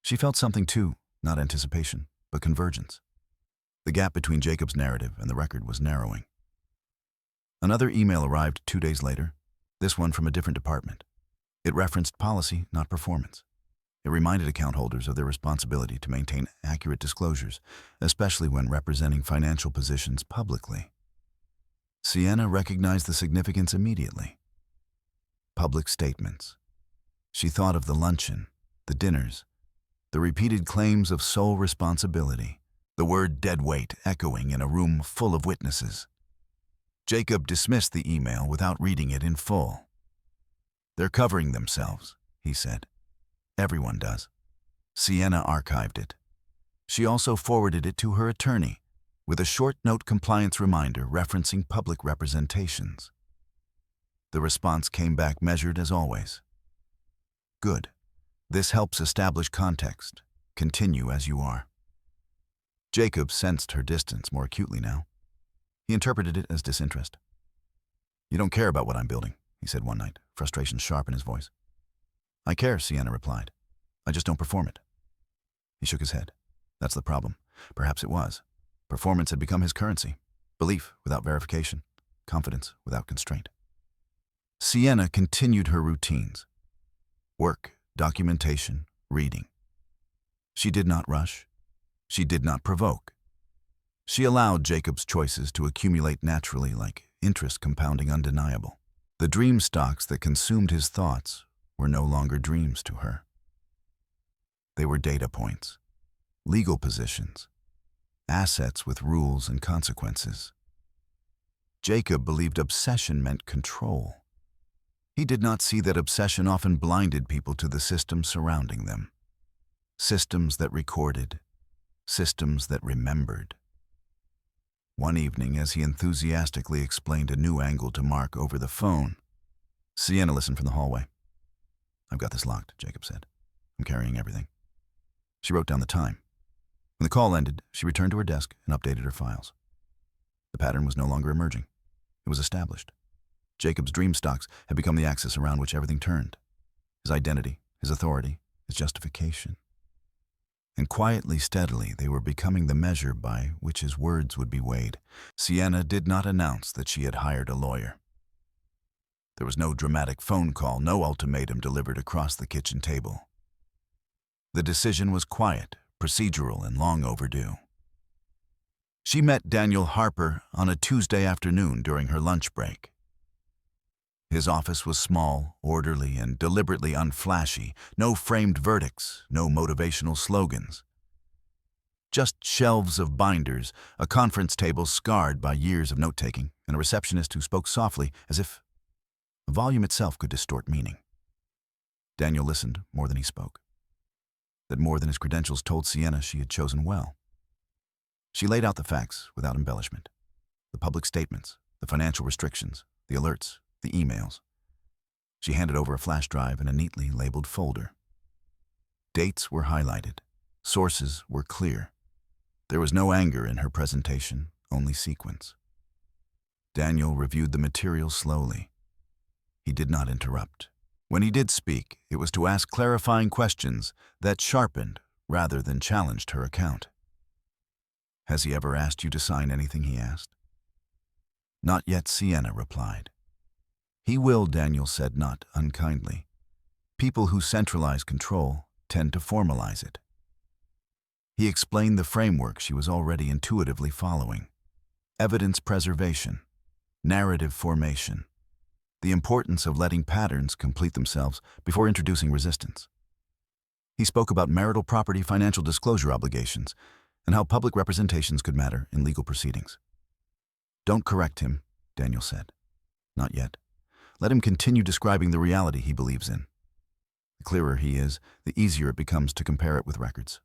She felt something too, not anticipation, but convergence. The gap between Jacob's narrative and the record was narrowing. Another email arrived 2 days later, this one from a different department. It referenced policy, not performance. It reminded account holders of their responsibility to maintain accurate disclosures, especially when representing financial positions publicly. Sienna recognized the significance immediately. Public statements. She thought of the luncheon, the dinners, the repeated claims of sole responsibility, the word deadweight echoing in a room full of witnesses. Jacob dismissed the email without reading it in full. "They're covering themselves," he said. "Everyone does." Sienna archived it. She also forwarded it to her attorney, with a short note compliance reminder referencing public representations. The response came back measured as always. "Good. This helps establish context. Continue as you are." Jacob sensed her distance more acutely now. He interpreted it as disinterest. "You don't care about what I'm building," he said one night, frustration sharp in his voice. "I care," Sienna replied. "I just don't perform it." He shook his head. That's the problem. Perhaps it was. Performance had become his currency. Belief without verification. Confidence without constraint. Sienna continued her routines. Work, documentation, reading. She did not rush. She did not provoke. She allowed Jacob's choices to accumulate naturally, like interest compounding undeniable. The dream stocks that consumed his thoughts were no longer dreams to her. They were data points, legal positions, assets with rules and consequences. Jacob believed obsession meant control. He did not see that obsession often blinded people to the systems surrounding them. Systems that recorded, systems that remembered. One evening, as he enthusiastically explained a new angle to Mark over the phone, Sienna listened from the hallway. "I've got this locked," Jacob said. "I'm carrying everything." She wrote down the time. When the call ended, she returned to her desk and updated her files. The pattern was no longer emerging. It was established. Jacob's dream stocks had become the axis around which everything turned. His identity, his authority, his justification. And quietly, steadily, they were becoming the measure by which his words would be weighed. Sienna did not announce that she had hired a lawyer. There was no dramatic phone call, no ultimatum delivered across the kitchen table. The decision was quiet, procedural, and long overdue. She met Daniel Harper on a Tuesday afternoon during her lunch break. His office was small, orderly, and deliberately unflashy. No framed verdicts, no motivational slogans. Just shelves of binders, a conference table scarred by years of note-taking, and a receptionist who spoke softly as if the volume itself could distort meaning. Daniel listened more than he spoke. That more than his credentials told Sienna she had chosen well. She laid out the facts without embellishment. The public statements, the financial restrictions, the alerts, the emails. She handed over a flash drive in a neatly labeled folder. Dates were highlighted. Sources were clear. There was no anger in her presentation, only sequence. Daniel reviewed the material slowly. He did not interrupt. When he did speak, it was to ask clarifying questions that sharpened rather than challenged her account. "Has he ever asked you to sign anything?" he asked. "Not yet," Sienna replied. "He will," Daniel said, not unkindly. "People who centralize control tend to formalize it." He explained the framework she was already intuitively following. Evidence preservation, narrative formation, the importance of letting patterns complete themselves before introducing resistance. He spoke about marital property financial disclosure obligations and how public representations could matter in legal proceedings. "Don't correct him," Daniel said. "Not yet. Let him continue describing the reality he believes in. The clearer he is, the easier it becomes to compare it with records.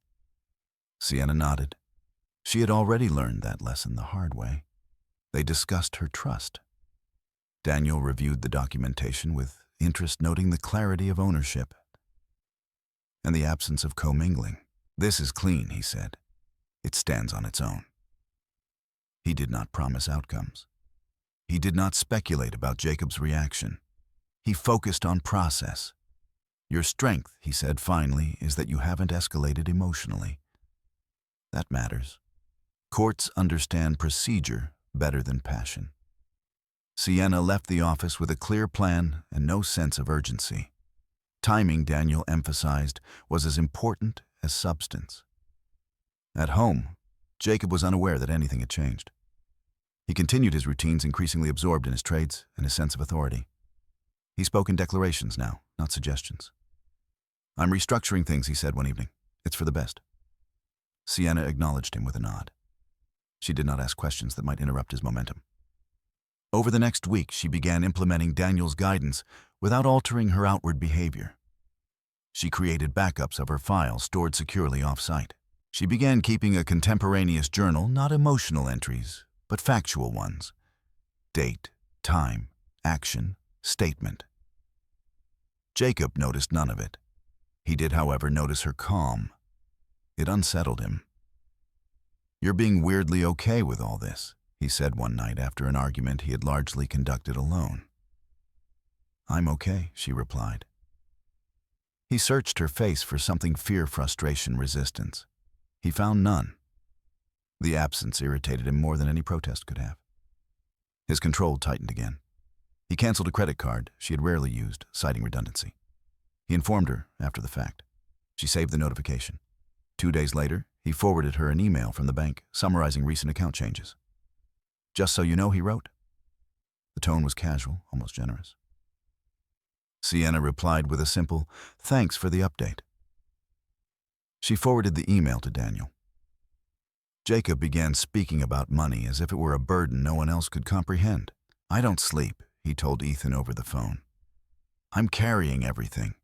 Sienna nodded. She had already learned that lesson the hard way. They discussed her trust. Daniel reviewed the documentation with interest, noting the clarity of ownership and the absence of commingling. "This is clean," he said. "It stands on its own." He did not promise outcomes. He did not speculate about Jacob's reaction. He focused on process. "Your strength," he said finally, "is that you haven't escalated emotionally. That matters. Courts understand procedure better than passion." Sienna left the office with a clear plan and no sense of urgency. Timing, Daniel emphasized, was as important as substance. At home, Jacob was unaware that anything had changed. He continued his routines, increasingly absorbed in his trades and his sense of authority. He spoke in declarations now, not suggestions. "I'm restructuring things," he said one evening. "It's for the best." Sienna acknowledged him with a nod. She did not ask questions that might interrupt his momentum. Over the next week, she began implementing Daniel's guidance without altering her outward behavior. She created backups of her files stored securely off-site. She began keeping a contemporaneous journal, not emotional entries, but factual ones. Date, time, action, statement. Jacob noticed none of it. He did, however, notice her calm. It unsettled him. "You're being weirdly okay with all this," he said one night after an argument he had largely conducted alone. "I'm okay," she replied. He searched her face for something: fear, frustration, resistance. He found none. The absence irritated him more than any protest could have. His control tightened again. He canceled a credit card she had rarely used, citing redundancy. He informed her after the fact. She saved the notification. 2 days later, he forwarded her an email from the bank summarizing recent account changes. "Just so you know," he wrote. The tone was casual, almost generous. Sienna replied with a simple, "Thanks for the update." She forwarded the email to Daniel. Jacob began speaking about money as if it were a burden no one else could comprehend. "I don't sleep," he told Ethan over the phone. "I'm carrying everything."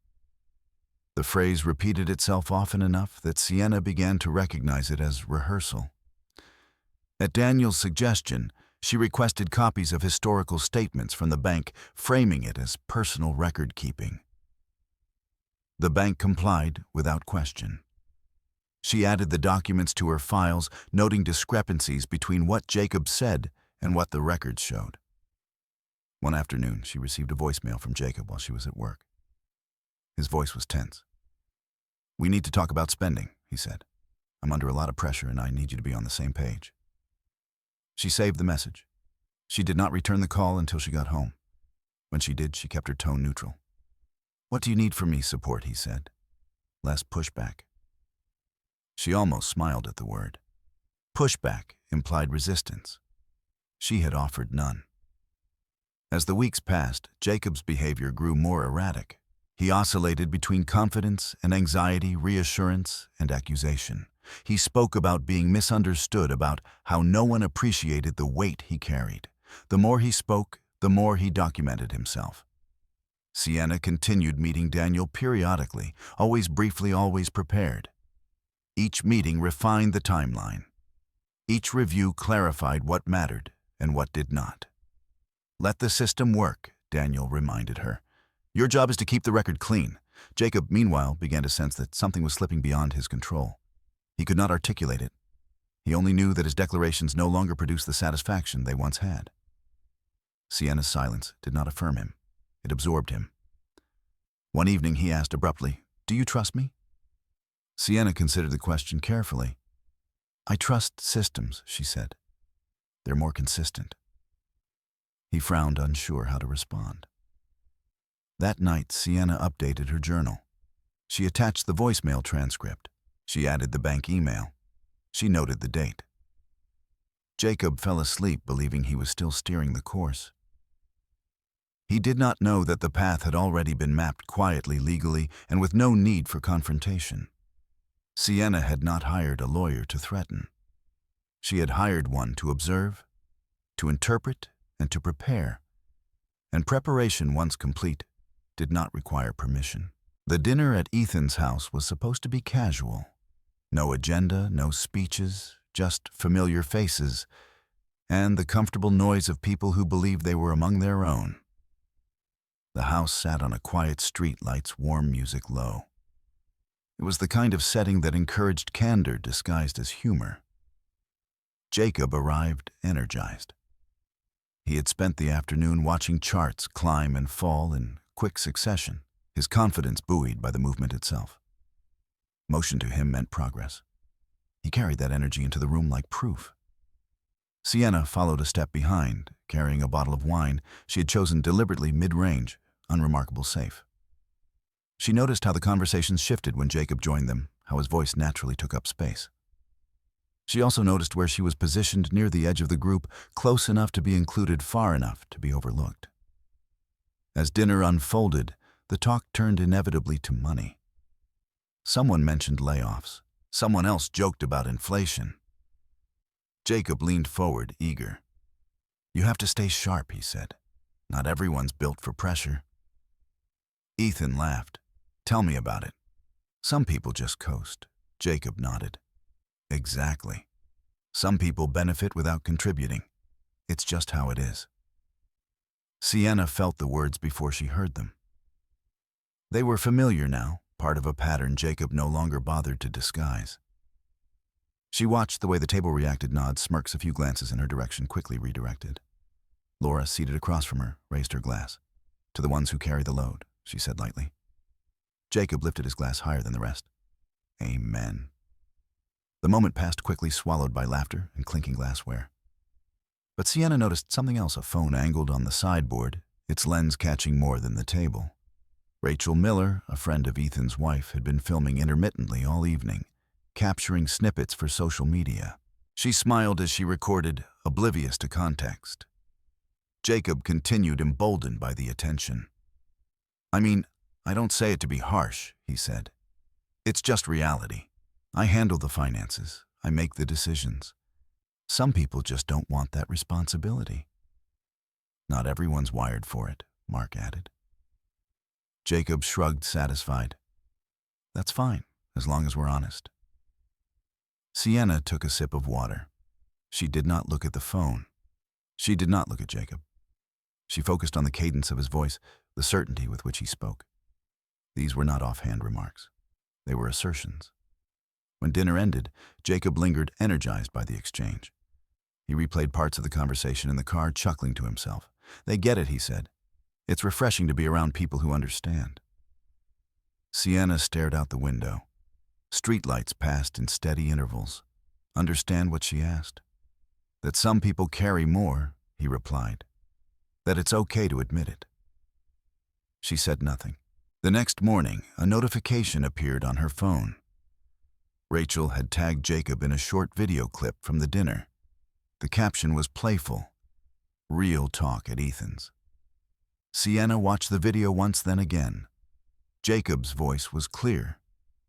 The phrase repeated itself often enough that Sienna began to recognize it as rehearsal. At Daniel's suggestion, she requested copies of historical statements from the bank, framing it as personal record-keeping. The bank complied without question. She added the documents to her files, noting discrepancies between what Jacob said and what the records showed. One afternoon, she received a voicemail from Jacob while she was at work. His voice was tense. "We need to talk about spending," he said. "I'm under a lot of pressure and I need you to be on the same page." She saved the message. She did not return the call until she got home. When she did, she kept her tone neutral. "What do you need from me, support?" he said. Less pushback. She almost smiled at the word. Pushback implied resistance. She had offered none. As the weeks passed, Jacob's behavior grew more erratic. He oscillated between confidence and anxiety, reassurance and accusation. He spoke about being misunderstood, about how no one appreciated the weight he carried. The more he spoke, the more he documented himself. Sienna continued meeting Daniel periodically, always briefly, always prepared. Each meeting refined the timeline. Each review clarified what mattered and what did not. "Let the system work," Daniel reminded her. "Your job is to keep the record clean." Jacob, meanwhile, began to sense that something was slipping beyond his control. He could not articulate it. He only knew that his declarations no longer produced the satisfaction they once had. Sienna's silence did not affirm him. It absorbed him. One evening he asked abruptly, "Do you trust me?" Sienna considered the question carefully. "I trust systems," she said. "They're more consistent." He frowned, unsure how to respond. That night, Sienna updated her journal. She attached the voicemail transcript. She added the bank email. She noted the date. Jacob fell asleep, believing he was still steering the course. He did not know that the path had already been mapped quietly, legally, and with no need for confrontation. Sienna had not hired a lawyer to threaten. She had hired one to observe, to interpret, and to prepare. And preparation, once complete, did not require permission. The dinner at Ethan's house was supposed to be casual. No agenda, no speeches, just familiar faces, and the comfortable noise of people who believed they were among their own. The house sat on a quiet street, lights, warm music low. It was the kind of setting that encouraged candor disguised as humor. Jacob arrived energized. He had spent the afternoon watching charts climb and fall in quick succession, his confidence buoyed by the movement itself. Motion to him meant progress. He carried that energy into the room like proof. Sienna followed a step behind, carrying a bottle of wine she had chosen deliberately mid-range, unremarkable safe. She noticed how the conversations shifted when Jacob joined them, how his voice naturally took up space. She also noticed where she was positioned near the edge of the group, close enough to be included, far enough to be overlooked. As dinner unfolded, the talk turned inevitably to money. Someone mentioned layoffs. Someone else joked about inflation. Jacob leaned forward, eager. "You have to stay sharp," he said. "Not everyone's built for pressure." Ethan laughed. "Tell me about it." "Some people just coast." Jacob nodded. "Exactly. Some people benefit without contributing. It's just how it is." Sienna felt the words before she heard them. They were familiar now, part of a pattern Jacob no longer bothered to disguise. She watched the way the table reacted, nods, smirks, a few glances in her direction, quickly redirected. Laura, seated across from her, raised her glass. "To the ones who carry the load," she said lightly. Jacob lifted his glass higher than the rest. "Amen." The moment passed quickly, swallowed by laughter and clinking glassware. But Sienna noticed something else, a phone angled on the sideboard, its lens catching more than the table. Rachel Miller, a friend of Ethan's wife, had been filming intermittently all evening, capturing snippets for social media. She smiled as she recorded, oblivious to context. Jacob continued, emboldened by the attention. "I mean, I don't say it to be harsh," he said. "It's just reality. I handle the finances. I make the decisions. Some people just don't want that responsibility." "Not everyone's wired for it," Mark added. Jacob shrugged, satisfied. "That's fine, as long as we're honest." Sienna took a sip of water. She did not look at the phone. She did not look at Jacob. She focused on the cadence of his voice, the certainty with which he spoke. These were not offhand remarks. They were assertions. When dinner ended, Jacob lingered, energized by the exchange. He replayed parts of the conversation in the car, chuckling to himself. "They get it," he said. "It's refreshing to be around people who understand." Sienna stared out the window. Streetlights passed in steady intervals. Understand what she asked? "That some people carry more," he replied. "That it's okay to admit it." She said nothing. The next morning, a notification appeared on her phone. Rachel had tagged Jacob in a short video clip from the dinner. The caption was playful. "Real talk at Ethan's." Sienna watched the video once, then again. Jacob's voice was clear.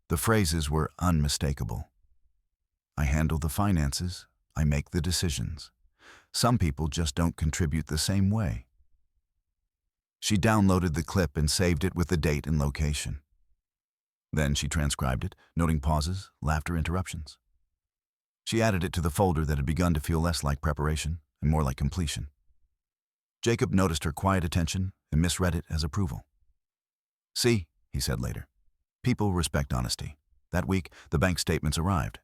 The phrases were unmistakable. "I handle the finances. I make the decisions. Some people just don't contribute the same way." She downloaded the clip and saved it with the date and location. Then she transcribed it, noting pauses, laughter, interruptions. She added it to the folder that had begun to feel less like preparation and more like completion. Jacob noticed her quiet attention and misread it as approval. "See," he said later, "people respect honesty." That week, the bank statements arrived.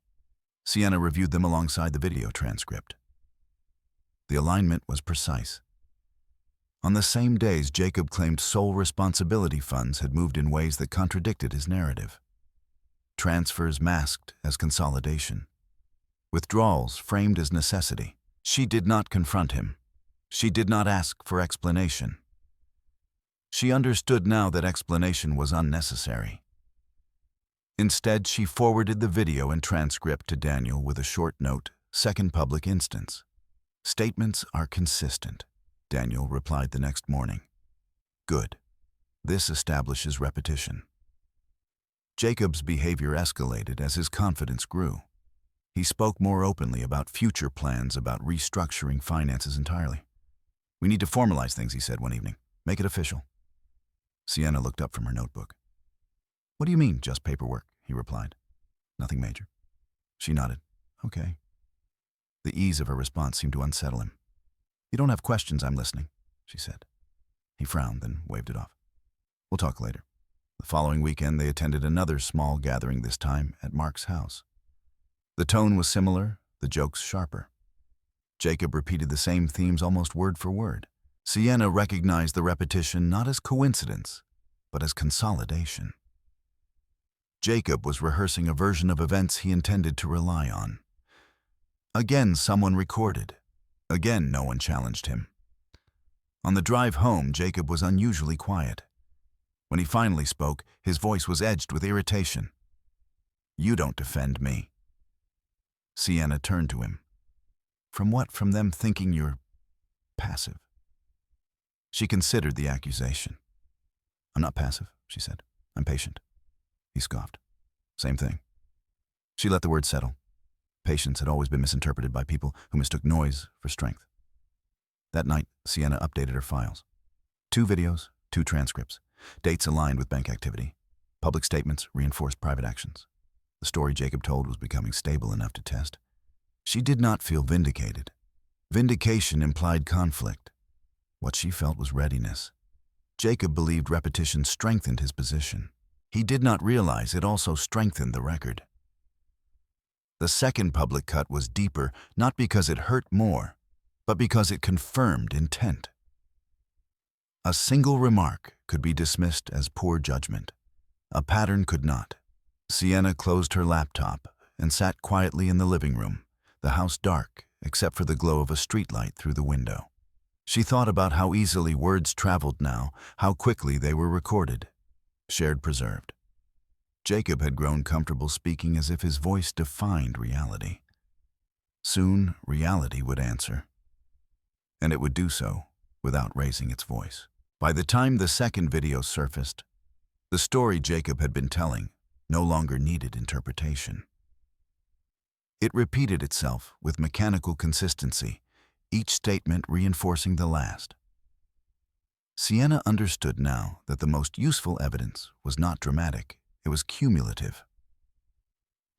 Sienna reviewed them alongside the video transcript. The alignment was precise. On the same days, Jacob claimed sole responsibility funds had moved in ways that contradicted his narrative. Transfers masked as consolidation. Withdrawals framed as necessity. She did not confront him. She did not ask for explanation. She understood now that explanation was unnecessary. Instead, she forwarded the video and transcript to Daniel with a short note, "Second public instance. Statements are consistent," Daniel replied the next morning. "Good. This establishes repetition." Jacob's behavior escalated as his confidence grew. He spoke more openly about future plans, about restructuring finances entirely. "We need to formalize things," he said one evening. "Make it official." Sienna looked up from her notebook. What do you mean, just paperwork? He replied. Nothing major. She nodded. Okay. The ease of her response seemed to unsettle him. You don't have questions, I'm listening, she said. He frowned, then waved it off. We'll talk later. The following weekend, they attended another small gathering, this time at Mark's house. The tone was similar, the jokes sharper. Jacob repeated the same themes almost word for word. Sienna recognized the repetition not as coincidence, but as consolidation. Jacob was rehearsing a version of events he intended to rely on. Again, someone recorded. Again, no one challenged him. On the drive home, Jacob was unusually quiet. When he finally spoke, his voice was edged with irritation. You don't defend me. Sienna turned to him. From what? From them thinking you're passive. She considered the accusation. I'm not passive, she said. I'm patient. He scoffed. Same thing. She let the word settle. Patience had always been misinterpreted by people who mistook noise for strength. That night, Sienna updated her files. 2 videos, 2 transcripts. Dates aligned with bank activity. Public statements reinforced private actions. The story Jacob told was becoming stable enough to test. She did not feel vindicated. Vindication implied conflict. What she felt was readiness. Jacob believed repetition strengthened his position. He did not realize it also strengthened the record. The second public cut was deeper, not because it hurt more, but because it confirmed intent. A single remark could be dismissed as poor judgment. A pattern could not. Sienna closed her laptop and sat quietly in the living room, the house dark except for the glow of a streetlight through the window. She thought about how easily words traveled now, how quickly they were recorded, shared, preserved. Jacob had grown comfortable speaking as if his voice defined reality. Soon, reality would answer. And it would do so without raising its voice. By the time the second video surfaced, the story Jacob had been telling no longer needed interpretation. It repeated itself with mechanical consistency, each statement reinforcing the last. Sienna understood now that the most useful evidence was not dramatic, it was cumulative.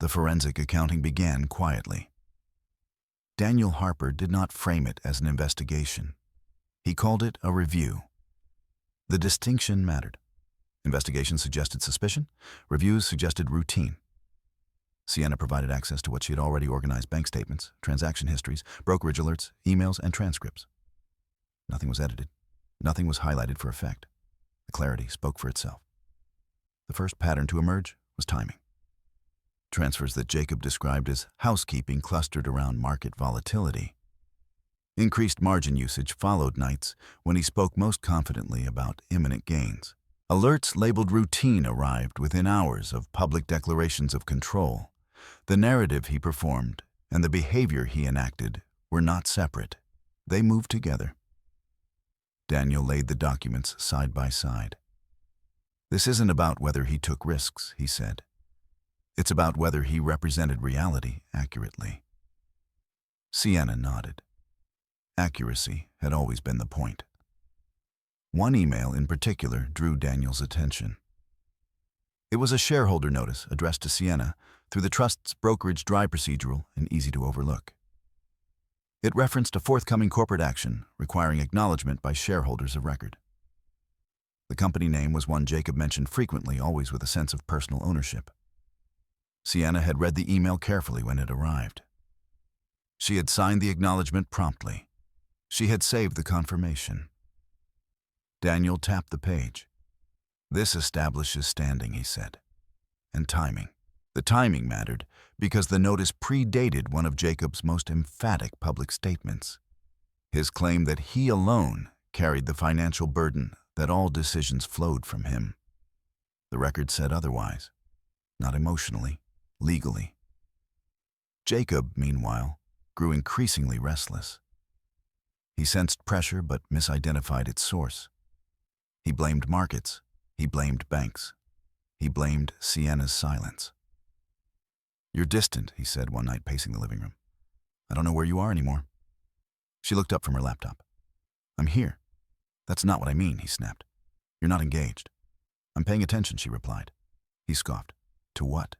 The forensic accounting began quietly. Daniel Harper did not frame it as an investigation. He called it a review. The distinction mattered. Investigations suggested suspicion, reviews suggested routine. Sienna provided access to what she had already organized: bank statements, transaction histories, brokerage alerts, emails, and transcripts. Nothing was edited. Nothing was highlighted for effect. The clarity spoke for itself. The first pattern to emerge was timing. Transfers that Jacob described as housekeeping clustered around market volatility. Increased margin usage followed nights when he spoke most confidently about imminent gains. Alerts labeled routine arrived within hours of public declarations of control. The narrative he performed and the behavior he enacted were not separate. They moved together. Daniel laid the documents side by side. This isn't about whether he took risks, he said. It's about whether he represented reality accurately. Sienna nodded. Accuracy had always been the point. One email in particular drew Daniel's attention. It was a shareholder notice addressed to Sienna through the trust's brokerage dry procedural and easy to overlook. It referenced a forthcoming corporate action requiring acknowledgement by shareholders of record. The company name was one Jacob mentioned frequently, always with a sense of personal ownership. Sienna had read the email carefully when it arrived. She had signed the acknowledgement promptly. She had saved the confirmation. Daniel tapped the page. This establishes standing, he said, and timing. The timing mattered because the notice predated one of Jacob's most emphatic public statements. His claim that he alone carried the financial burden, that all decisions flowed from him. The record said otherwise, not emotionally, legally. Jacob, meanwhile, grew increasingly restless. He sensed pressure but misidentified its source. He blamed markets. He blamed banks. He blamed Sienna's silence. You're distant, he said one night, pacing the living room. I don't know where you are anymore. She looked up from her laptop. I'm here. That's not what I mean, he snapped. You're not engaged. I'm paying attention, she replied. He scoffed. To what?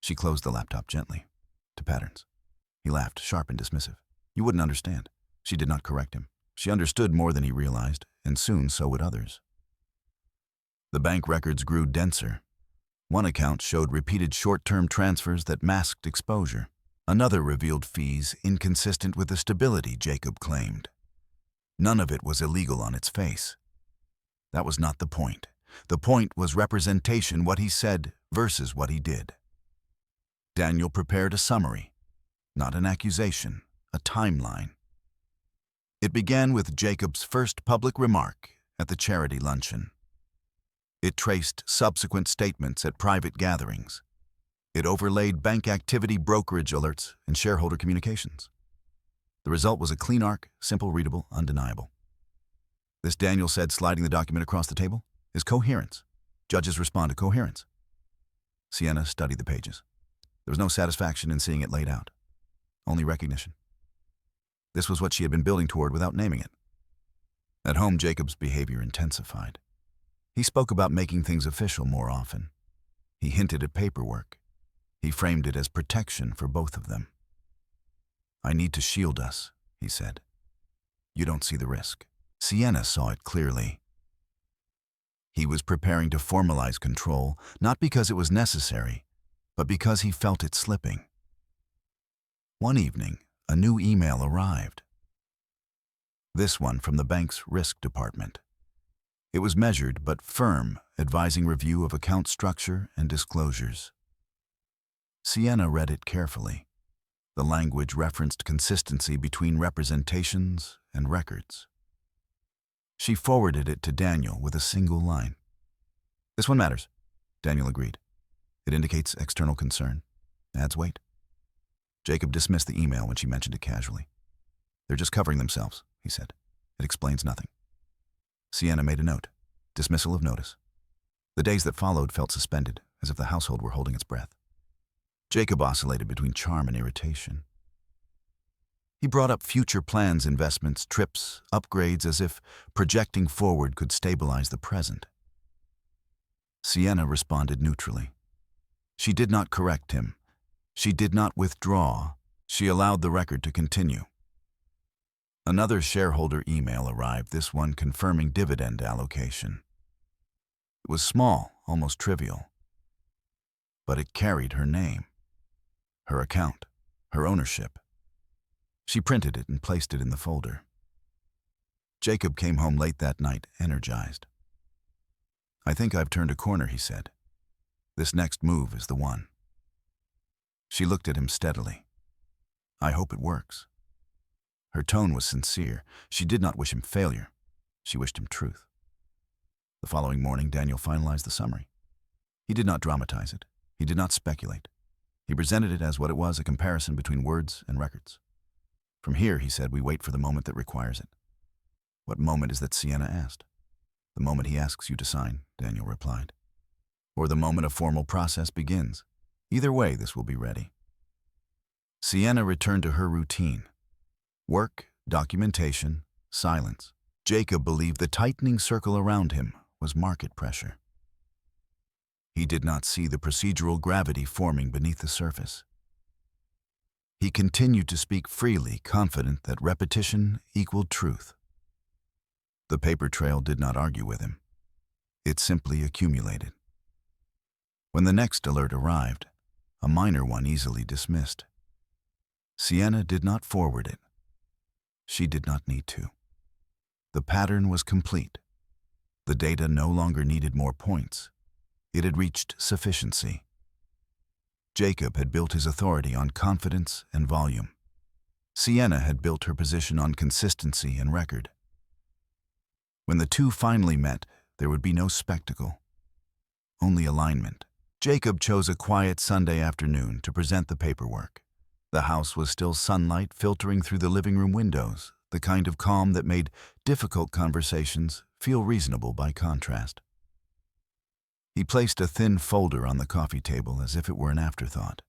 She closed the laptop gently. To patterns. He laughed, sharp and dismissive. You wouldn't understand. She did not correct him. She understood more than he realized, and soon so would others. The bank records grew denser. One account showed repeated short-term transfers that masked exposure. Another revealed fees inconsistent with the stability Jacob claimed. None of it was illegal on its face. That was not the point. The point was representation, what he said versus what he did. Daniel prepared a summary, not an accusation, a timeline. It began with Jacob's first public remark at the charity luncheon. It traced subsequent statements at private gatherings. It overlaid bank activity brokerage alerts and shareholder communications. The result was a clean arc, simple, readable, undeniable. This, Daniel said, sliding the document across the table, is coherence. Judges respond to coherence. Sienna studied the pages. There was no satisfaction in seeing it laid out, only recognition. This was what she had been building toward without naming it. At home, Jacob's behavior intensified. He spoke about making things official more often. He hinted at paperwork. He framed it as protection for both of them. I need to shield us, he said. You don't see the risk. Sienna saw it clearly. He was preparing to formalize control, not because it was necessary, but because he felt it slipping. One evening, a new email arrived. This one from the bank's risk department. It was measured but firm, advising review of account structure and disclosures. Sienna read it carefully. The language referenced consistency between representations and records. She forwarded it to Daniel with a single line. This one matters, Daniel agreed. It indicates external concern, adds weight. Jacob dismissed the email when she mentioned it casually. They're just covering themselves, he said. It explains nothing. Sienna made a note. Dismissal of notice. The days that followed felt suspended, as if the household were holding its breath. Jacob oscillated between charm and irritation. He brought up future plans, investments, trips, upgrades, as if projecting forward could stabilize the present. Sienna responded neutrally. She did not correct him. She did not withdraw. She allowed the record to continue. Another shareholder email arrived, this one confirming dividend allocation. It was small, almost trivial. But it carried her name, her account, her ownership. She printed it and placed it in the folder. Jacob came home late that night, energized. I think I've turned a corner, he said. This next move is the one. She looked at him steadily. I hope it works. Her tone was sincere. She did not wish him failure. She wished him truth. The following morning, Daniel finalized the summary. He did not dramatize it. He did not speculate. He presented it as what it was, a comparison between words and records. From here, he said, we wait for the moment that requires it. What moment is that, Sienna asked. The moment he asks you to sign, Daniel replied. Or the moment a formal process begins. Either way, this will be ready. Sienna returned to her routine. Work, documentation, silence. Jacob believed the tightening circle around him was market pressure. He did not see the procedural gravity forming beneath the surface. He continued to speak freely, confident that repetition equaled truth. The paper trail did not argue with him. It simply accumulated. When the next alert arrived, a minor one easily dismissed, Sienna did not forward it. She did not need to. The pattern was complete. The data no longer needed more points. It had reached sufficiency. Jacob had built his authority on confidence and volume. Sienna had built her position on consistency and record. When the two finally met, there would be no spectacle, only alignment. Jacob chose a quiet Sunday afternoon to present the paperwork. The house was still sunlight filtering through the living room windows, the kind of calm that made difficult conversations feel reasonable by contrast. He placed a thin folder on the coffee table as if it were an afterthought.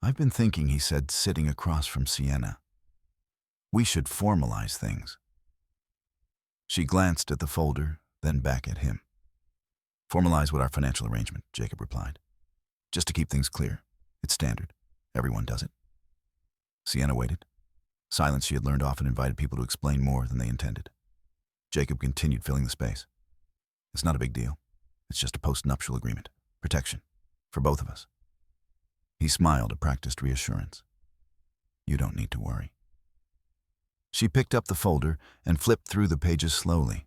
I've been thinking, he said, sitting across from Sienna. We should formalize things. She glanced at the folder, then back at him. Formalize with our financial arrangement, Jacob replied. Just to keep things clear. It's standard. Everyone does it. Sienna waited. Silence, she had learned, often invited people to explain more than they intended. Jacob continued filling the space. It's not a big deal. It's just a post-nuptial agreement. Protection. For both of us. He smiled, a practiced reassurance. You don't need to worry. She picked up the folder and flipped through the pages slowly.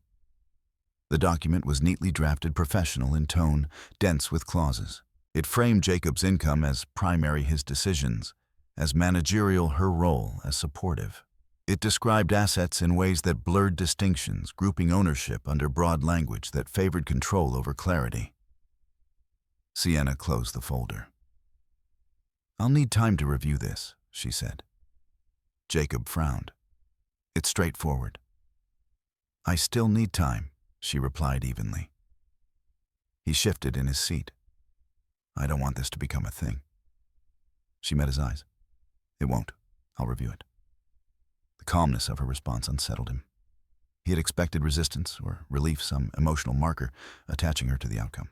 The document was neatly drafted, professional in tone, dense with clauses. It framed Jacob's income as primary, his decisions, as managerial, her role as supportive. It described assets in ways that blurred distinctions, grouping ownership under broad language that favored control over clarity. Sienna closed the folder. I'll need time to review this, she said. Jacob frowned. It's straightforward. I still need time, she replied evenly. He shifted in his seat. I don't want this to become a thing. She met his eyes. It won't. I'll review it. The calmness of her response unsettled him. He had expected resistance or relief, some emotional marker attaching her to the outcome.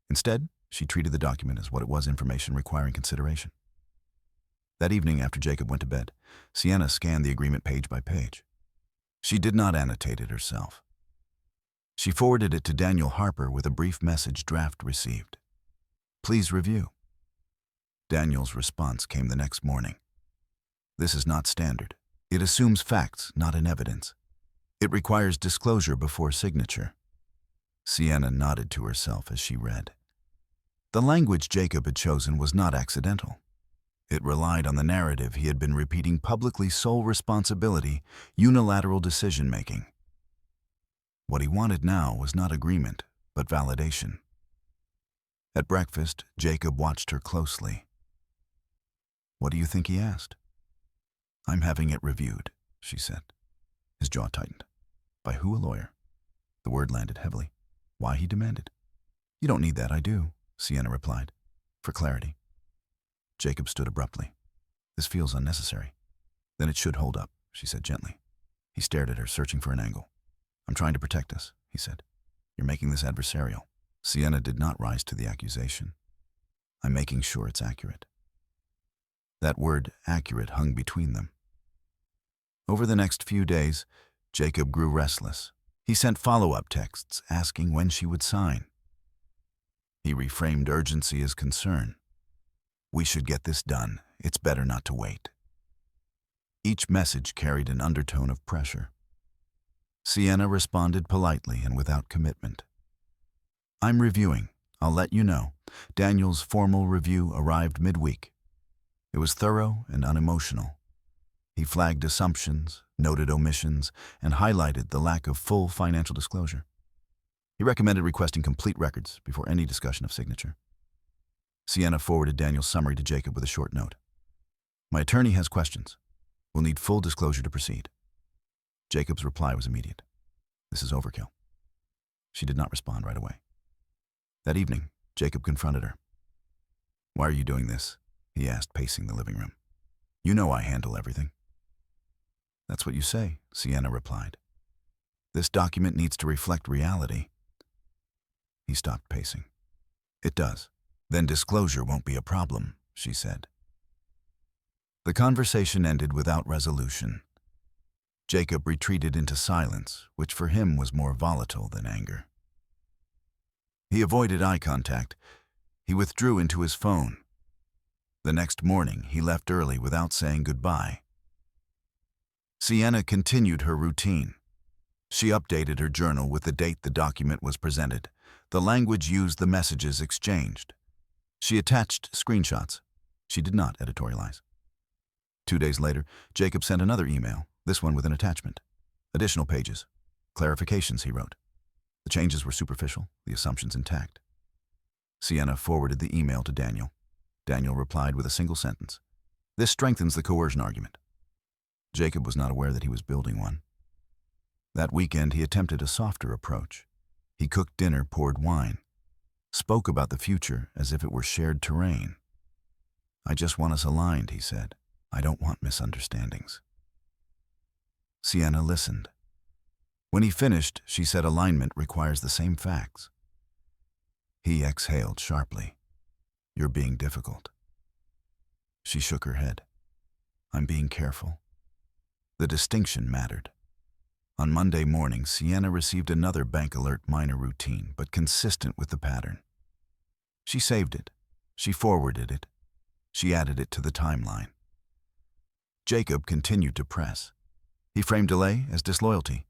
Instead, she treated the document as what it was, information requiring consideration. That evening, after Jacob went to bed, Sienna scanned the agreement page by page. She did not annotate it herself. She forwarded it to Daniel Harper with a brief message, draft received. Please review. Daniel's response came the next morning. This is not standard. It assumes facts, not an evidence. It requires disclosure before signature. Sienna nodded to herself as she read. The language Jacob had chosen was not accidental. It relied on the narrative he had been repeating publicly: sole responsibility, unilateral decision-making. What he wanted now was not agreement, but validation. At breakfast, Jacob watched her closely. What do you think he asked? I'm having it reviewed, she said. His jaw tightened. By who? A lawyer? The word landed heavily. Why? He demanded. You don't need that, I do, Sienna replied. For clarity. Jacob stood abruptly. This feels unnecessary. Then it should hold up, she said gently. He stared at her, searching for an angle. I'm trying to protect us, he said. You're making this adversarial. Sienna did not rise to the accusation. I'm making sure it's accurate. That word, accurate, hung between them. Over the next few days, Jacob grew restless. He sent follow-up texts asking when she would sign. He reframed urgency as concern. We should get this done. It's better not to wait. Each message carried an undertone of pressure. Sienna responded politely and without commitment. I'm reviewing. I'll let you know. Daniel's formal review arrived midweek. It was thorough and unemotional. He flagged assumptions, noted omissions, and highlighted the lack of full financial disclosure. He recommended requesting complete records before any discussion of signature. Sienna forwarded Daniel's summary to Jacob with a short note. My attorney has questions. We'll need full disclosure to proceed. Jacob's reply was immediate. This is overkill. She did not respond right away. That evening, Jacob confronted her. Why are you doing this? He asked, pacing the living room. You know I handle everything. That's what you say, Sienna replied. This document needs to reflect reality. He stopped pacing. It does. Then disclosure won't be a problem, she said. The conversation ended without resolution. Jacob retreated into silence, which for him was more volatile than anger. He avoided eye contact. He withdrew into his phone. The next morning, he left early without saying goodbye. Sienna continued her routine. She updated her journal with the date the document was presented, the language used, the messages exchanged. She attached screenshots. She did not editorialize. 2 days later, Jacob sent another email, this one with an attachment. Additional pages. Clarifications, he wrote. The changes were superficial, the assumptions intact. Sienna forwarded the email to Daniel. Daniel replied with a single sentence. This strengthens the coercion argument. Jacob was not aware that he was building one. That weekend, he attempted a softer approach. He cooked dinner, poured wine, spoke about the future as if it were shared terrain. I just want us aligned, he said. I don't want misunderstandings. Sienna listened. When he finished, she said alignment requires the same facts. He exhaled sharply. You're being difficult. She shook her head. I'm being careful. The distinction mattered. On Monday morning, Sienna received another bank alert, minor routine, but consistent with the pattern. She saved it. She forwarded it. She added it to the timeline. Jacob continued to press. He framed delay as disloyalty.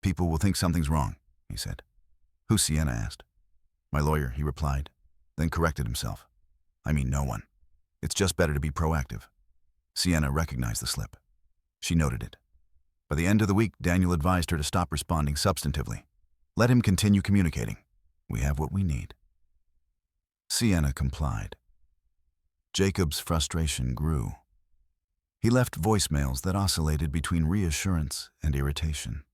People will think something's wrong, he said. Who's Sienna asked. My lawyer, he replied, then corrected himself. I mean no one. It's just better to be proactive. Sienna recognized the slip. She noted it. By the end of the week, Daniel advised her to stop responding substantively. Let him continue communicating. We have what we need. Sienna complied. Jacob's frustration grew. He left voicemails that oscillated between reassurance and irritation.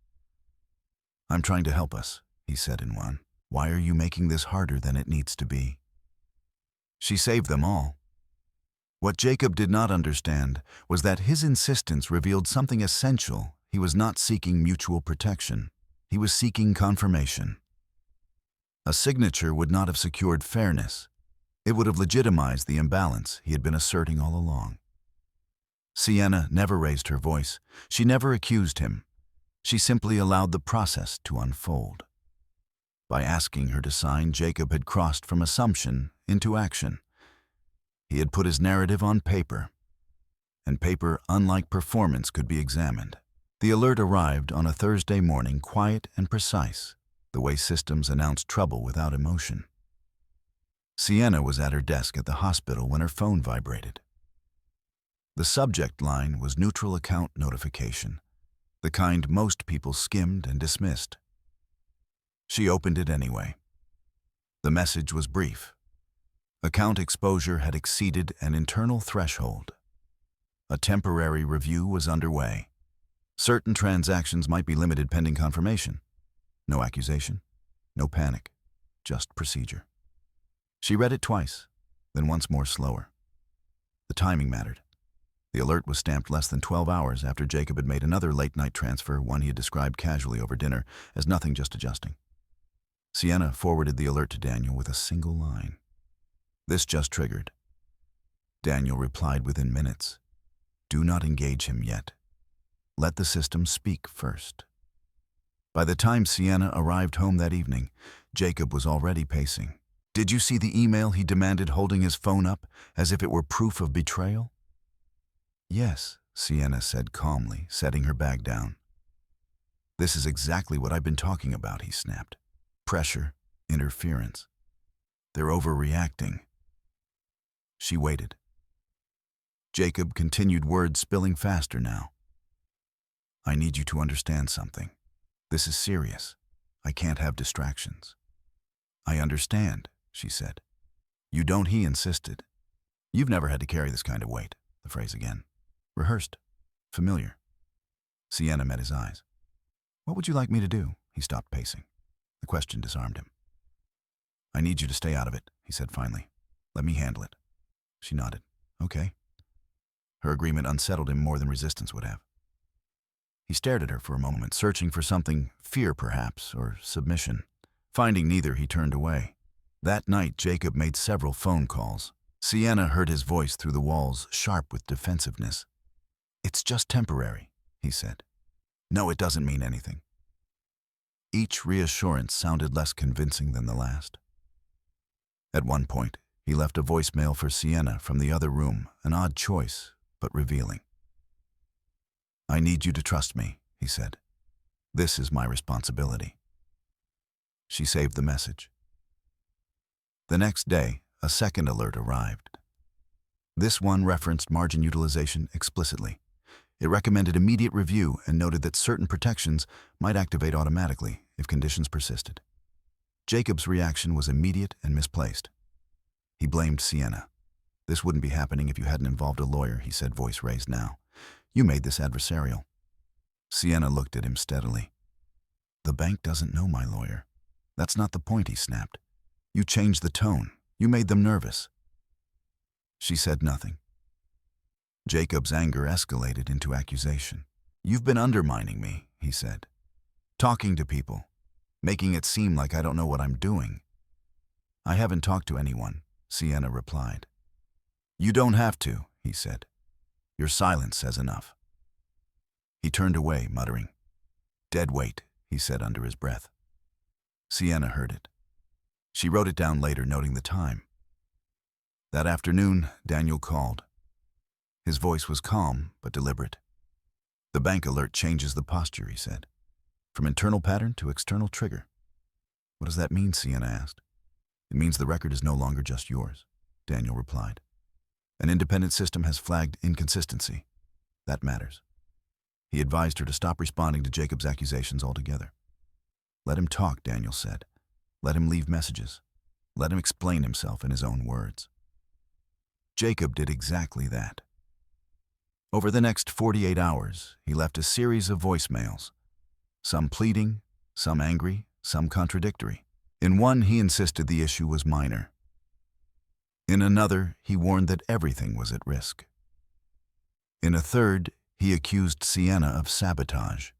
I'm trying to help us, he said in one. Why are you making this harder than it needs to be? She saved them all. What Jacob did not understand was that his insistence revealed something essential. He was not seeking mutual protection. He was seeking confirmation. A signature would not have secured fairness. It would have legitimized the imbalance he had been asserting all along. Sienna never raised her voice. She never accused him. She simply allowed the process to unfold. By asking her to sign, Jacob had crossed from assumption into action. He had put his narrative on paper, and paper, unlike performance, could be examined. The alert arrived on a Thursday morning, quiet and precise, the way systems announced trouble without emotion. Sienna was at her desk at the hospital when her phone vibrated. The subject line was neutral account notification, the kind most people skimmed and dismissed. She opened it anyway. The message was brief. Account exposure had exceeded an internal threshold. A temporary review was underway. Certain transactions might be limited pending confirmation. No accusation, no panic, just procedure. She read it twice, then once more slower. The timing mattered. The alert was stamped less than 12 hours after Jacob had made another late-night transfer, one he had described casually over dinner as nothing, just adjusting. Sienna forwarded the alert to Daniel with a single line. This just triggered. Daniel replied within minutes. Do not engage him yet. Let the system speak first. By the time Sienna arrived home that evening, Jacob was already pacing. Did you see the email he demanded, holding his phone up as if it were proof of betrayal? Yes, Sienna said calmly, setting her bag down. This is exactly what I've been talking about, he snapped. Pressure, interference. They're overreacting. She waited. Jacob continued, words spilling faster now. I need you to understand something. This is serious. I can't have distractions. I understand, she said. You don't, he insisted. You've never had to carry this kind of weight, the phrase again. Rehearsed. Familiar. Sienna met his eyes. What would you like me to do? He stopped pacing. The question disarmed him. I need you to stay out of it, he said finally. Let me handle it. She nodded. Okay. Her agreement unsettled him more than resistance would have. He stared at her for a moment, searching for something, fear perhaps, or submission. Finding neither, he turned away. That night, Jacob made several phone calls. Sienna heard his voice through the walls, sharp with defensiveness. It's just temporary, he said. No, it doesn't mean anything. Each reassurance sounded less convincing than the last. At one point, he left a voicemail for Sienna from the other room, an odd choice, but revealing. I need you to trust me, he said. This is my responsibility. She saved the message. The next day, a second alert arrived. This one referenced margin utilization explicitly. It recommended immediate review and noted that certain protections might activate automatically if conditions persisted. Jacob's reaction was immediate and misplaced. He blamed Sienna. This wouldn't be happening if you hadn't involved a lawyer, he said, voice raised now. You made this adversarial. Sienna looked at him steadily. The bank doesn't know my lawyer. That's not the point, he snapped. You changed the tone. You made them nervous. She said nothing. Jacob's anger escalated into accusation. You've been undermining me, he said. Talking to people, making it seem like I don't know what I'm doing. I haven't talked to anyone, Sienna replied. You don't have to, he said. Your silence says enough. He turned away, muttering. Deadweight, he said under his breath. Sienna heard it. She wrote it down later, noting the time. That afternoon, Daniel called. His voice was calm but deliberate. The bank alert changes the posture, he said. From internal pattern to external trigger. What does that mean, Sienna asked. It means the record is no longer just yours, Daniel replied. An independent system has flagged inconsistency. That matters. He advised her to stop responding to Jacob's accusations altogether. Let him talk, Daniel said. Let him leave messages. Let him explain himself in his own words. Jacob did exactly that. Over the next 48 hours, he left a series of voicemails, some pleading, some angry, some contradictory. In one, he insisted the issue was minor. In another, he warned that everything was at risk. In a third, he accused Sienna of sabotage.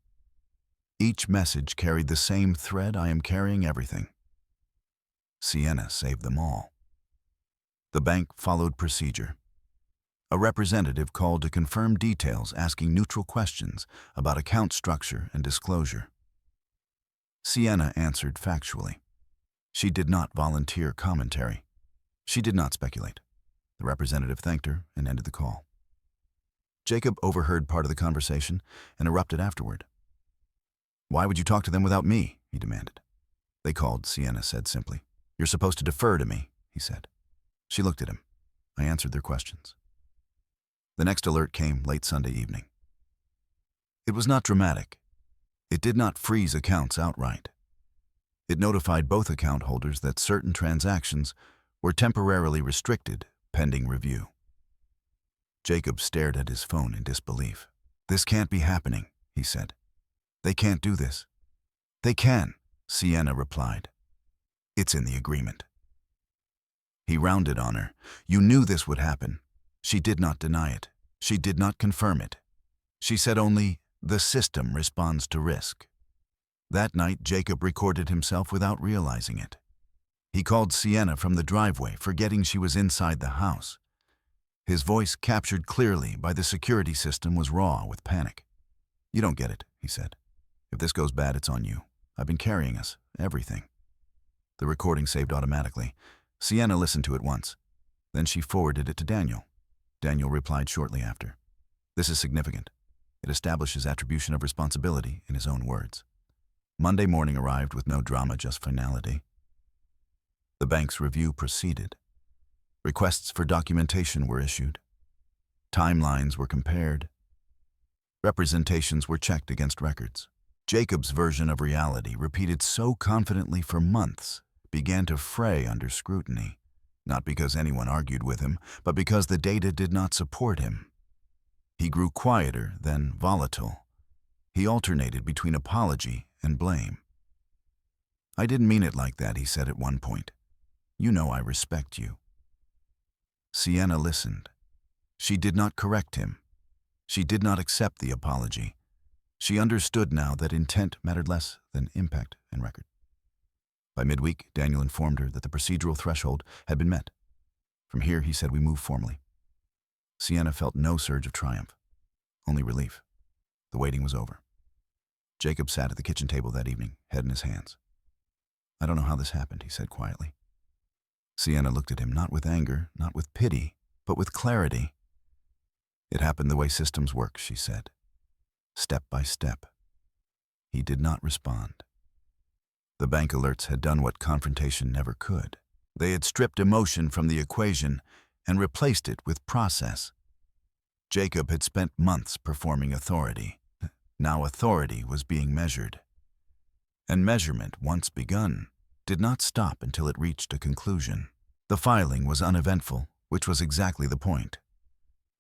Each message carried the same thread: I am carrying everything. Sienna saved them all. The bank followed procedure. A representative called to confirm details, asking neutral questions about account structure and disclosure. Sienna answered factually. She did not volunteer commentary. She did not speculate. The representative thanked her and ended the call. Jacob overheard part of the conversation and erupted afterward. Why would you talk to them without me? He demanded. They called, Sienna said simply. You're supposed to defer to me, he said. She looked at him. I answered their questions. The next alert came late Sunday evening. It was not dramatic. It did not freeze accounts outright. It notified both account holders that certain transactions were temporarily restricted pending review. Jacob stared at his phone in disbelief. This can't be happening, he said. They can't do this. They can, Sienna replied. It's in the agreement. He rounded on her. You knew this would happen. She did not deny it. She did not confirm it. She said only, the system responds to risk. That night, Jacob recorded himself without realizing it. He called Sienna from the driveway, forgetting she was inside the house. His voice, captured clearly by the security system, was raw with panic. You don't get it, he said. If this goes bad, it's on you. I've been carrying us, everything. The recording saved automatically. Sienna listened to it once. Then she forwarded it to Daniel. Daniel replied shortly after. This is significant. It establishes attribution of responsibility in his own words. Monday morning arrived with no drama, just finality. The bank's review proceeded. Requests for documentation were issued. Timelines were compared. Representations were checked against records. Jacob's version of reality, repeated so confidently for months, began to fray under scrutiny, not because anyone argued with him, but because the data did not support him. He grew quieter, then volatile. He alternated between apology and blame. I didn't mean it like that, he said at one point. You know I respect you. Sienna listened. She did not correct him. She did not accept the apology. She understood now that intent mattered less than impact and record. By midweek, Daniel informed her that the procedural threshold had been met. From here, he said, we move formally. Sienna felt no surge of triumph, only relief. The waiting was over. Jacob sat at the kitchen table that evening, head in his hands. I don't know how this happened, he said quietly. Sienna looked at him, not with anger, not with pity, but with clarity. It happened the way systems work, she said. Step by step. He did not respond. The bank alerts had done what confrontation never could. They had stripped emotion from the equation and replaced it with process. Jacob had spent months performing authority. Now authority was being measured. And measurement, once begun, did not stop until it reached a conclusion. The filing was uneventful, which was exactly the point.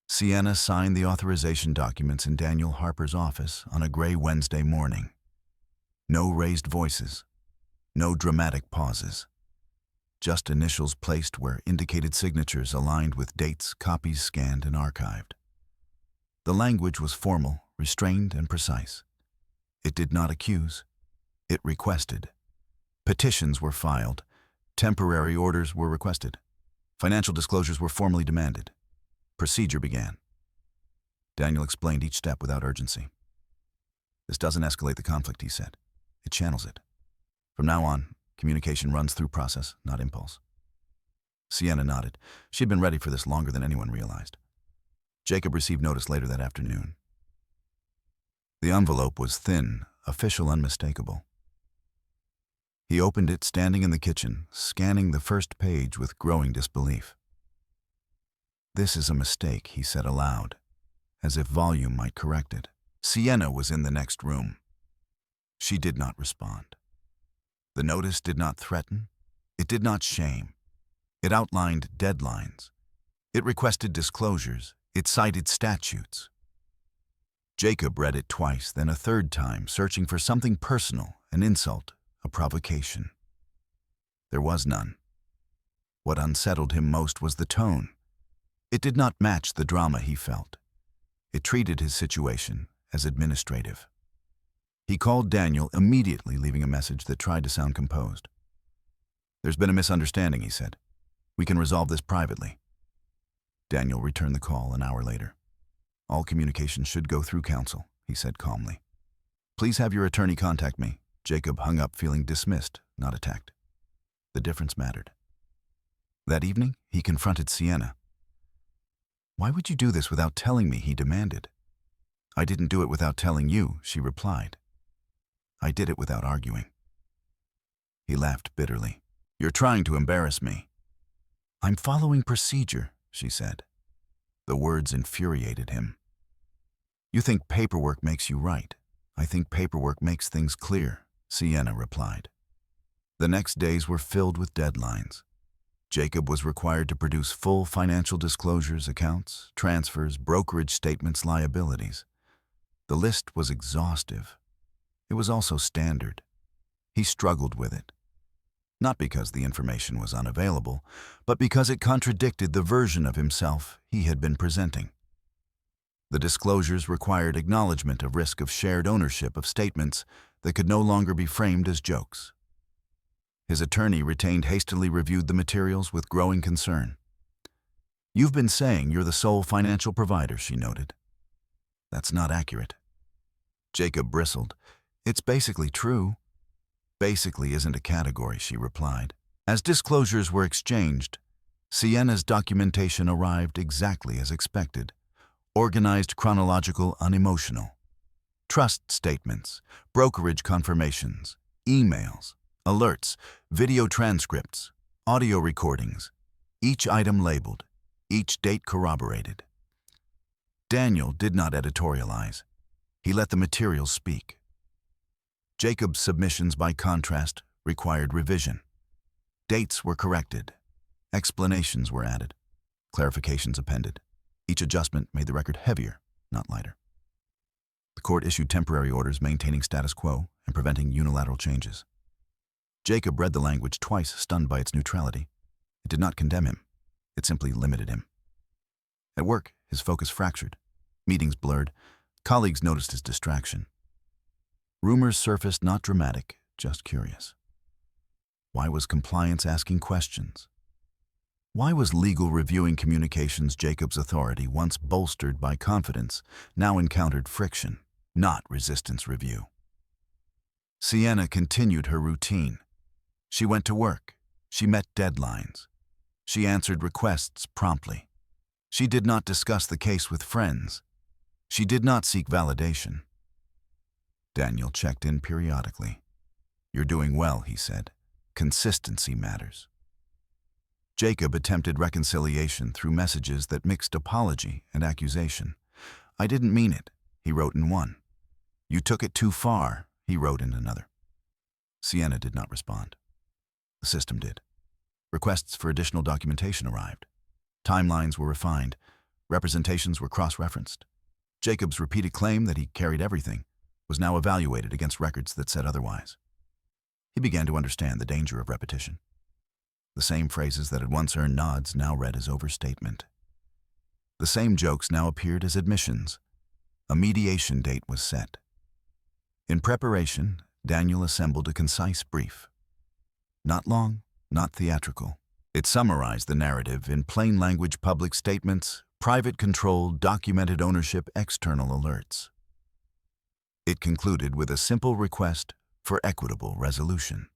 Sienna signed the authorization documents in Daniel Harper's office on a gray Wednesday morning. No raised voices, no dramatic pauses. Just initials placed where indicated signatures aligned with dates, copies scanned and archived. The language was formal, restrained, and precise. It did not accuse. It requested. Petitions were filed. Temporary orders were requested. Financial disclosures were formally demanded. Procedure began. Daniel explained each step without urgency. This doesn't escalate the conflict, he said. It channels it. From now on, communication runs through process, not impulse. Sienna nodded. She had been ready for this longer than anyone realized. Jacob received notice later that afternoon. The envelope was thin, official, unmistakable. He opened it standing in the kitchen, scanning the first page with growing disbelief. "This is a mistake," he said aloud, as if volume might correct it. Sienna was in the next room. She did not respond. The notice did not threaten. It did not shame. It outlined deadlines. It requested disclosures. It cited statutes. Jacob read it twice, then a third time, searching for something personal, an insult, a provocation. There was none. What unsettled him most was the tone. It did not match the drama he felt. It treated his situation as administrative. He called Daniel immediately, leaving a message that tried to sound composed. "There's been a misunderstanding," he said. "We can resolve this privately." Daniel returned the call an hour later. "All communication should go through counsel," he said calmly. "Please have your attorney contact me." Jacob hung up feeling dismissed, not attacked. The difference mattered. That evening, he confronted Sienna. "Why would you do this without telling me?" he demanded. "I didn't do it without telling you," she replied. "I did it without arguing." He laughed bitterly. "You're trying to embarrass me." "I'm following procedure," she said. The words infuriated him. "You think paperwork makes you right. I think paperwork makes things clear," Sienna replied. The next days were filled with deadlines. Jacob was required to produce full financial disclosures, accounts, transfers, brokerage statements, liabilities. The list was exhaustive. It was also standard. He struggled with it. Not because the information was unavailable, but because it contradicted the version of himself he had been presenting. The disclosures required acknowledgement of risk of shared ownership of statements that could no longer be framed as jokes. His attorney hastily reviewed the materials with growing concern. "You've been saying you're the sole financial provider," she noted. "That's not accurate." Jacob bristled. "It's basically true." "Basically isn't a category," she replied. As disclosures were exchanged, Sienna's documentation arrived exactly as expected. Organized, chronological, unemotional. Trust statements, brokerage confirmations, emails, alerts, video transcripts, audio recordings, each item labeled, each date corroborated. Daniel did not editorialize. He let the materials speak. Jacob's submissions, by contrast, required revision. Dates were corrected. Explanations were added. Clarifications appended. Each adjustment made the record heavier, not lighter. The court issued temporary orders maintaining status quo and preventing unilateral changes. Jacob read the language twice, stunned by its neutrality. It did not condemn him. It simply limited him. At work, his focus fractured. Meetings blurred. Colleagues noticed his distraction. Rumors surfaced, not dramatic, just curious. Why was compliance asking questions? Why was legal reviewing communications? Jacob's authority, once bolstered by confidence, now encountered friction, not resistance review. Sienna continued her routine. She went to work. She met deadlines. She answered requests promptly. She did not discuss the case with friends. She did not seek validation. Daniel checked in periodically. "You're doing well," he said. "Consistency matters." Jacob attempted reconciliation through messages that mixed apology and accusation. "I didn't mean it," he wrote in one. "You took it too far," he wrote in another. Sienna did not respond. The system did. Requests for additional documentation arrived. Timelines were refined. Representations were cross-referenced. Jacob's repeated claim that he carried everything was now evaluated against records that said otherwise. He began to understand the danger of repetition. The same phrases that had once earned nods now read as overstatement. The same jokes now appeared as admissions. A mediation date was set. In preparation, Daniel assembled a concise brief. Not long, not theatrical. It summarized the narrative in plain language public statements, private control, documented ownership, external alerts. It concluded with a simple request for equitable resolution.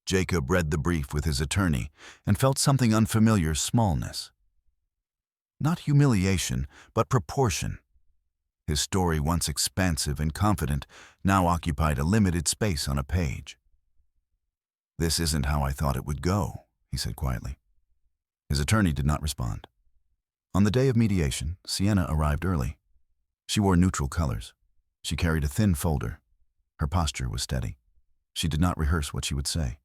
Jacob read the brief with his attorney and felt something unfamiliar: smallness. Not humiliation, but proportion. His story, once expansive and confident, now occupied a limited space on a page. "This isn't how I thought it would go," he said quietly. His attorney did not respond. On the day of mediation, Sienna arrived early. She wore neutral colors. She carried a thin folder. Her posture was steady. She did not rehearse what she would say.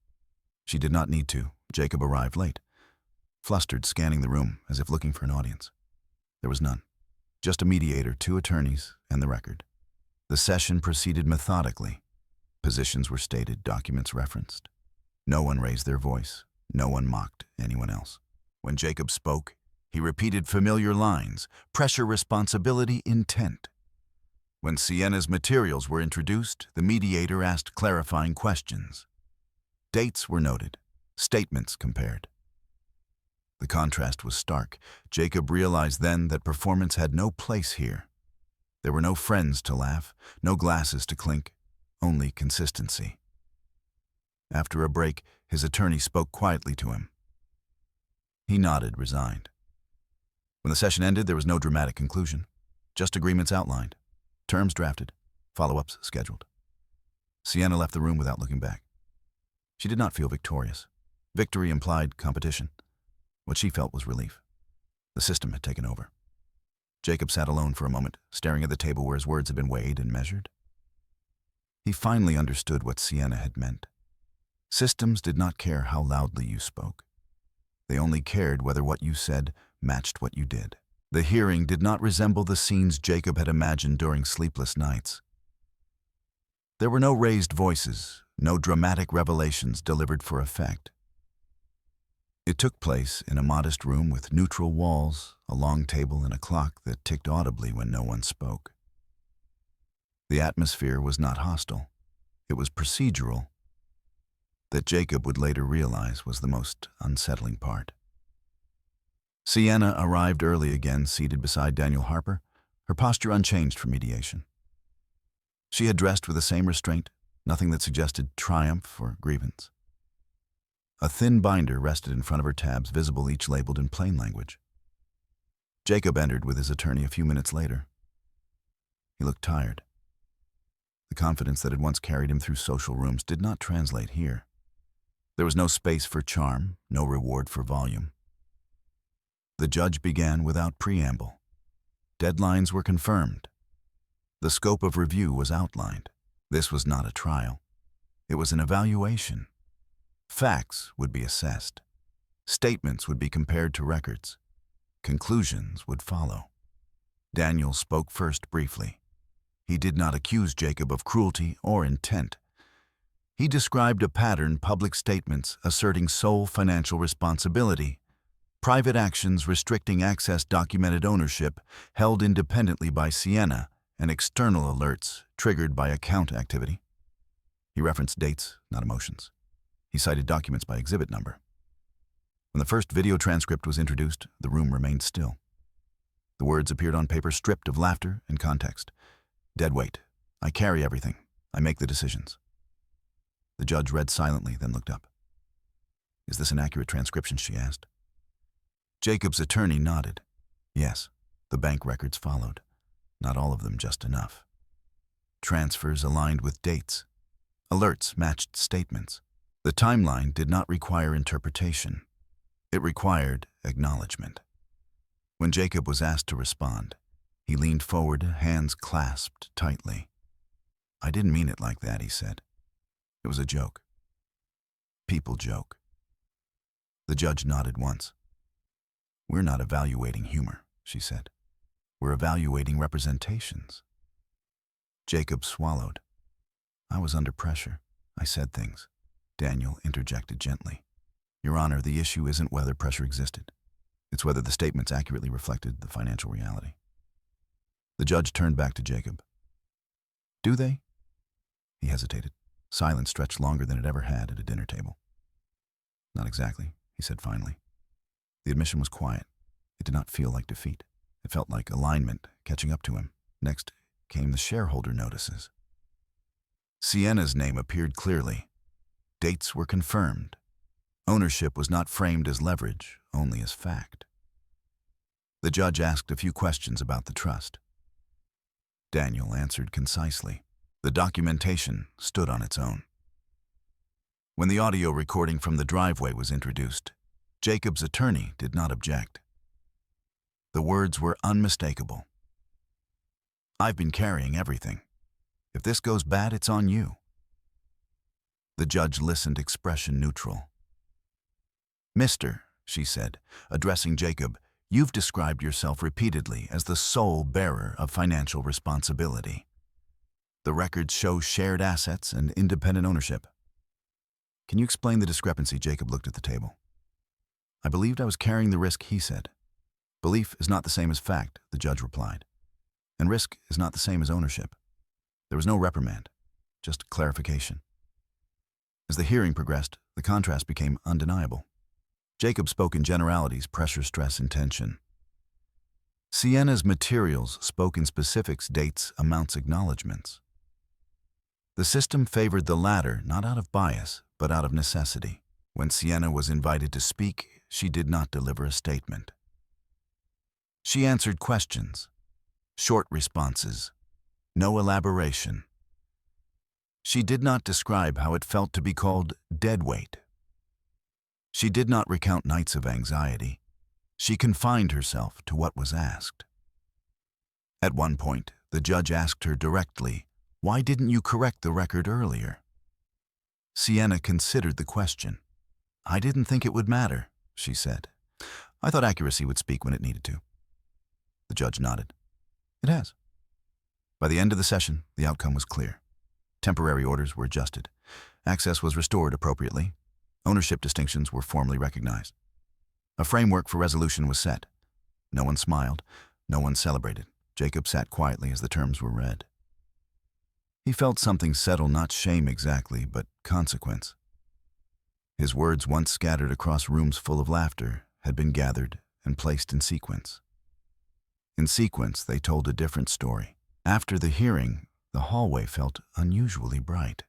She did not need to. Jacob arrived late, flustered, scanning the room as if looking for an audience. There was none. Just a mediator, 2 attorneys, and the record. The session proceeded methodically. Positions were stated, documents referenced. No one raised their voice. No one mocked anyone else. When Jacob spoke, he repeated familiar lines: pressure, responsibility, intent. When Sienna's materials were introduced, the mediator asked clarifying questions. Dates were noted, statements compared. The contrast was stark. Jacob realized then that performance had no place here. There were no friends to laugh, no glasses to clink, only consistency. After a break, his attorney spoke quietly to him. He nodded, resigned. When the session ended, there was no dramatic conclusion, just agreements outlined, terms drafted, follow-ups scheduled. Sienna left the room without looking back. She did not feel victorious. Victory implied competition. What she felt was relief. The system had taken over. Jacob sat alone for a moment, staring at the table where his words had been weighed and measured. He finally understood what Sienna had meant. Systems did not care how loudly you spoke. They only cared whether what you said matched what you did. The hearing did not resemble the scenes Jacob had imagined during sleepless nights. There were no raised voices, no dramatic revelations delivered for effect. It took place in a modest room with neutral walls, a long table, and a clock that ticked audibly when no one spoke. The atmosphere was not hostile. It was procedural. That Jacob would later realize was the most unsettling part. Sienna arrived early again, seated beside Daniel Harper, her posture unchanged for mediation. She had dressed with the same restraint, nothing that suggested triumph or grievance. A thin binder rested in front of her tabs, visible each labeled in plain language. Jacob entered with his attorney a few minutes later. He looked tired. The confidence that had once carried him through social rooms did not translate here. There was no space for charm, no reward for volume. The judge began without preamble. Deadlines were confirmed. The scope of review was outlined. This was not a trial. It was an evaluation. Facts would be assessed. Statements would be compared to records. Conclusions would follow. Daniel spoke first briefly. He did not accuse Jacob of cruelty or intent. He described a pattern: public statements asserting sole financial responsibility, private actions restricting access, documented ownership held independently by Sienna, and external alerts triggered by account activity. He referenced dates, not emotions. He cited documents by exhibit number. When the first video transcript was introduced, the room remained still. The words appeared on paper stripped of laughter and context. Deadweight. I carry everything. I make the decisions. The judge read silently, then looked up. Is this an accurate transcription, she asked. Jacob's attorney nodded. Yes, the bank records followed. Not all of them, just enough. Transfers aligned with dates. Alerts matched statements. The timeline did not require interpretation. It required acknowledgement. When Jacob was asked to respond, he leaned forward, hands clasped tightly. I didn't mean it like that, he said. It was a joke. People joke. The judge nodded once. We're not evaluating humor, she said. We're evaluating representations. Jacob swallowed. I was under pressure. I said things. Daniel interjected gently. Your Honor, the issue isn't whether pressure existed. It's whether the statements accurately reflected the financial reality. The judge turned back to Jacob. Do they? He hesitated. Silence stretched longer than it ever had at a dinner table. Not exactly, he said finally. The admission was quiet. It did not feel like defeat. It felt like alignment catching up to him. Next came the shareholder notices. Sienna's name appeared clearly. Dates were confirmed. Ownership was not framed as leverage, only as fact. The judge asked a few questions about the trust. Daniel answered concisely. The documentation stood on its own. When the audio recording from the driveway was introduced, Jacob's attorney did not object. The words were unmistakable. "I've been carrying everything. If this goes bad, it's on you." The judge listened, expression neutral. "Mister," she said, addressing Jacob, "you've described yourself repeatedly as the sole bearer of financial responsibility. The records show shared assets and independent ownership. Can you explain the discrepancy?" Jacob looked at the table. "I believed I was carrying the risk," he said. "Belief is not the same as fact," the judge replied. "And risk is not the same as ownership." There was no reprimand, just clarification. As the hearing progressed, the contrast became undeniable. Jacob spoke in generalities, pressure, stress, and tension. Sienna's materials spoke in specifics, dates, amounts, acknowledgments. The system favored the latter, not out of bias, but out of necessity. When Sienna was invited to speak, she did not deliver a statement. She answered questions, short responses, no elaboration. She did not describe how it felt to be called deadweight. She did not recount nights of anxiety. She confined herself to what was asked. At one point, the judge asked her directly, "Why didn't you correct the record earlier?" Sienna considered the question. "I didn't think it would matter," she said. "I thought accuracy would speak when it needed to." The judge nodded. "It has." By the end of the session, the outcome was clear. Temporary orders were adjusted. Access was restored appropriately. Ownership distinctions were formally recognized. A framework for resolution was set. No one smiled. No one celebrated. Jacob sat quietly as the terms were read. He felt something settle, not shame exactly, but consequence. His words, once scattered across rooms full of laughter, had been gathered and placed in sequence. In sequence, they told a different story. After the hearing, the hallway felt unusually bright.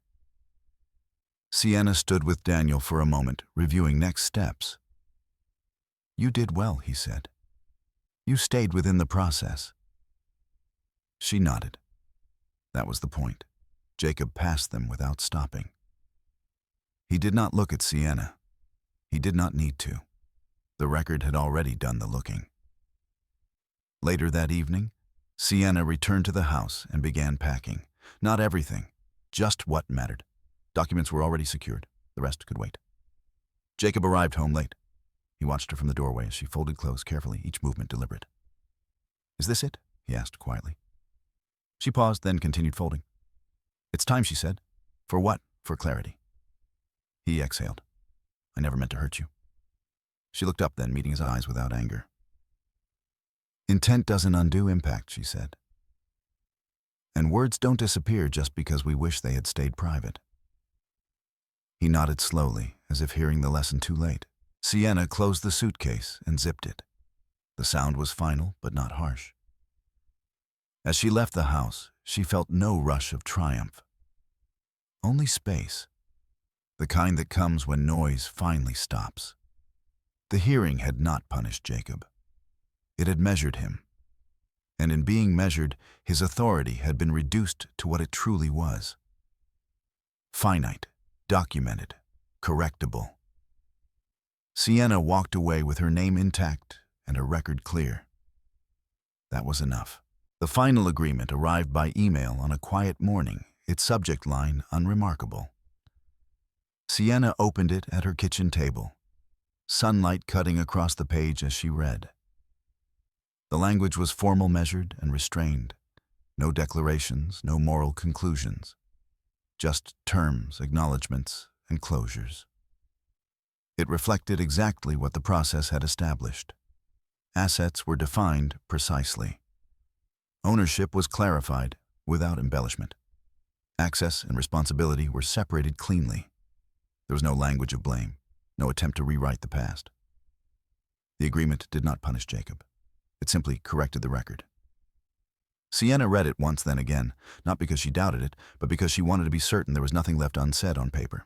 Sienna stood with Daniel for a moment, reviewing next steps. "You did well," he said. "You stayed within the process." She nodded. That was the point. Jacob passed them without stopping. He did not look at Sienna. He did not need to. The record had already done the looking. Later that evening, Sienna returned to the house and began packing. Not everything, just what mattered. Documents were already secured. The rest could wait. Jacob arrived home late. He watched her from the doorway as she folded clothes carefully, each movement deliberate. "Is this it?" he asked quietly. She paused, then continued folding. "It's time," she said. "For what?" "For clarity." He exhaled. "I never meant to hurt you." She looked up then, meeting his eyes without anger. "Intent doesn't undo impact," she said. "And words don't disappear just because we wish they had stayed private." He nodded slowly, as if hearing the lesson too late. Sienna closed the suitcase and zipped it. The sound was final, but not harsh. As she left the house, she felt no rush of triumph. Only space. The kind that comes when noise finally stops. The hearing had not punished Jacob. It had measured him. And in being measured, his authority had been reduced to what it truly was. Finite, documented, correctable. Sienna walked away with her name intact and her record clear. That was enough. The final agreement arrived by email on a quiet morning, its subject line unremarkable. Sienna opened it at her kitchen table, sunlight cutting across the page as she read. The language was formal, measured, and restrained. No declarations, no moral conclusions. Just terms, acknowledgments, and closures. It reflected exactly what the process had established. Assets were defined precisely. Ownership was clarified without embellishment. Access and responsibility were separated cleanly. There was no language of blame, no attempt to rewrite the past. The agreement did not punish Jacob. It simply corrected the record. Sienna read it once, then again, not because she doubted it, but because she wanted to be certain there was nothing left unsaid on paper.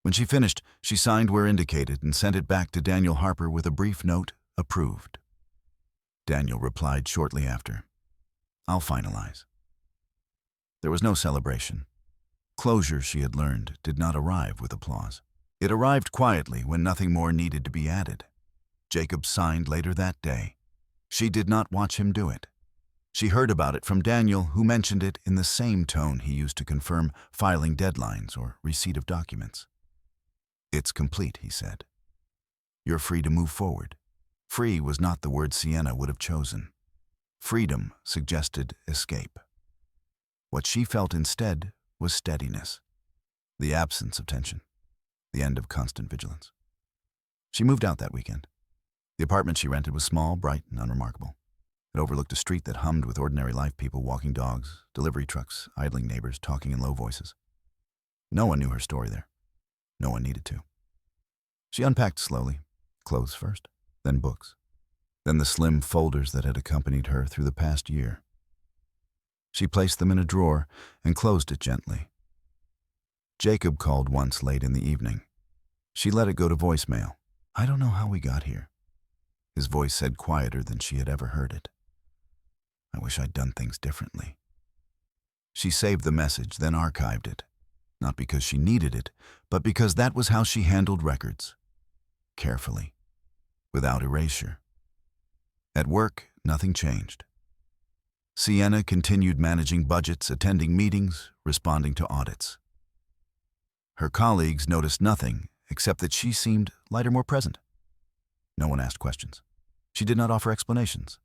When she finished, she signed where indicated and sent it back to Daniel Harper with a brief note, "Approved." Daniel replied shortly after, "I'll finalize." There was no celebration. Closure, she had learned, did not arrive with applause. It arrived quietly when nothing more needed to be added. Jacob signed later that day. She did not watch him do it. She heard about it from Daniel, who mentioned it in the same tone he used to confirm filing deadlines or receipt of documents. "It's complete," he said. "You're free to move forward." Free was not the word Sienna would have chosen. Freedom suggested escape. What she felt instead was steadiness, the absence of tension, the end of constant vigilance. She moved out that weekend. The apartment she rented was small, bright, and unremarkable. It overlooked a street that hummed with ordinary life, people walking dogs, delivery trucks, idling neighbors, talking in low voices. No one knew her story there. No one needed to. She unpacked slowly, clothes first, then books, then the slim folders that had accompanied her through the past year. She placed them in a drawer and closed it gently. Jacob called once late in the evening. She let it go to voicemail. "I don't know how we got here." His voice said quieter than she had ever heard it. "I wish I'd done things differently." She saved the message, then archived it, not because she needed it, but because that was how she handled records. Carefully, without erasure. At work, nothing changed. Sienna continued managing budgets, attending meetings, responding to audits. Her colleagues noticed nothing except that she seemed lighter, more present. No one asked questions. She did not offer explanations.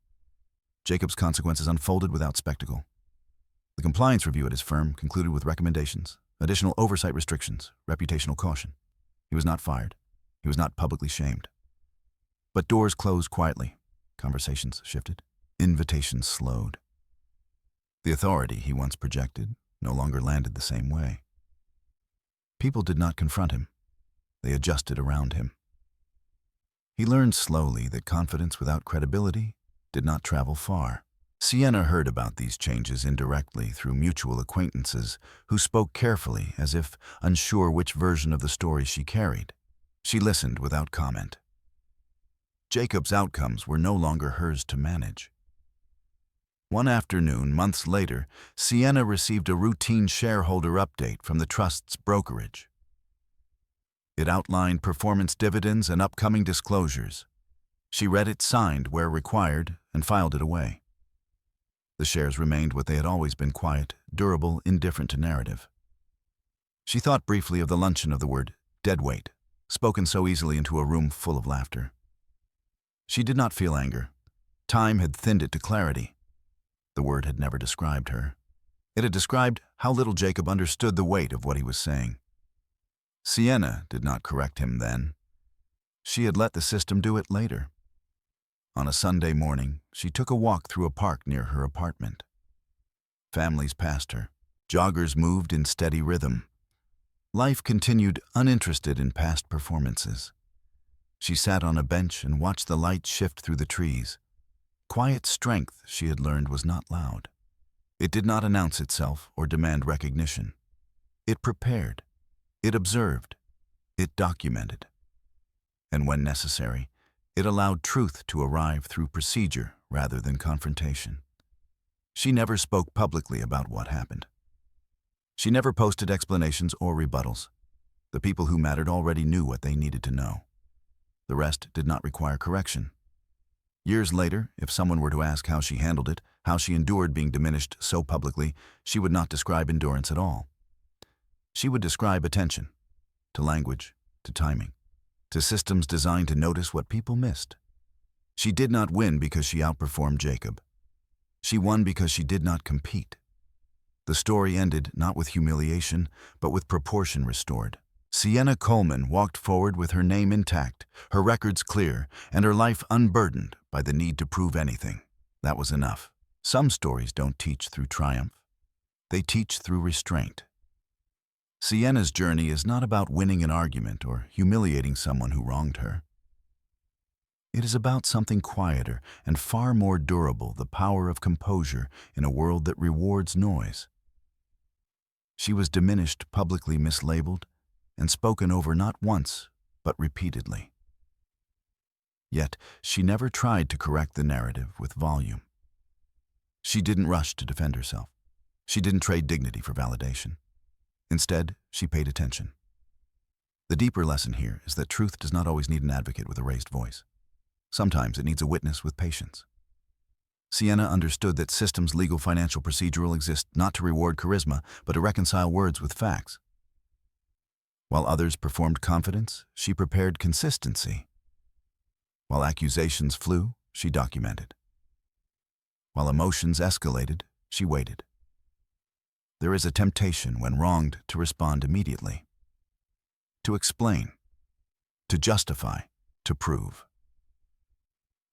Jacob's consequences unfolded without spectacle. The compliance review at his firm concluded with recommendations, additional oversight restrictions, reputational caution. He was not fired. He was not publicly shamed. But doors closed quietly. Conversations shifted. Invitations slowed. The authority he once projected no longer landed the same way. People did not confront him. They adjusted around him. He learned slowly that confidence without credibility did not travel far. Sienna heard about these changes indirectly through mutual acquaintances who spoke carefully as if unsure which version of the story she carried. She listened without comment. Jacob's outcomes were no longer hers to manage. One afternoon, months later, Sienna received a routine shareholder update from the trust's brokerage. It outlined performance dividends and upcoming disclosures. She read it, signed where required, and filed it away. The shares remained what they had always been: quiet, durable, indifferent to narrative. She thought briefly of the luncheon, of the word "deadweight," spoken so easily into a room full of laughter. She did not feel anger. Time had thinned it to clarity. The word had never described her. It had described how little Jacob understood the weight of what he was saying. Sienna did not correct him then. She had let the system do it later. On a Sunday morning, she took a walk through a park near her apartment. Families passed her. Joggers moved in steady rhythm. Life continued uninterested in past performances. She sat on a bench and watched the light shift through the trees. Quiet strength, she had learned, was not loud. It did not announce itself or demand recognition. It prepared. It observed. It documented. And when necessary, it allowed truth to arrive through procedure rather than confrontation. She never spoke publicly about what happened. She never posted explanations or rebuttals. The people who mattered already knew what they needed to know. The rest did not require correction. Years later, if someone were to ask how she handled it, how she endured being diminished so publicly, she would not describe endurance at all. She would describe attention, to language, to timing, to systems designed to notice what people missed. She did not win because she outperformed Jacob. She won because she did not compete. The story ended not with humiliation, but with proportion restored. Sienna Coleman walked forward with her name intact, her records clear, and her life unburdened by the need to prove anything. That was enough. Some stories don't teach through triumph. They teach through restraint. Sienna's journey is not about winning an argument or humiliating someone who wronged her. It is about something quieter and far more durable, the power of composure in a world that rewards noise. She was diminished, publicly mislabeled, and spoken over not once, but repeatedly. Yet, she never tried to correct the narrative with volume. She didn't rush to defend herself. She didn't trade dignity for validation. Instead, she paid attention. The deeper lesson here is that truth does not always need an advocate with a raised voice. Sometimes it needs a witness with patience. Sienna understood that systems, legal, financial, procedural, exist not to reward charisma, but to reconcile words with facts. While others performed confidence, she prepared consistency. While accusations flew, she documented. While emotions escalated, she waited. There is a temptation when wronged to respond immediately, to explain, to justify, to prove.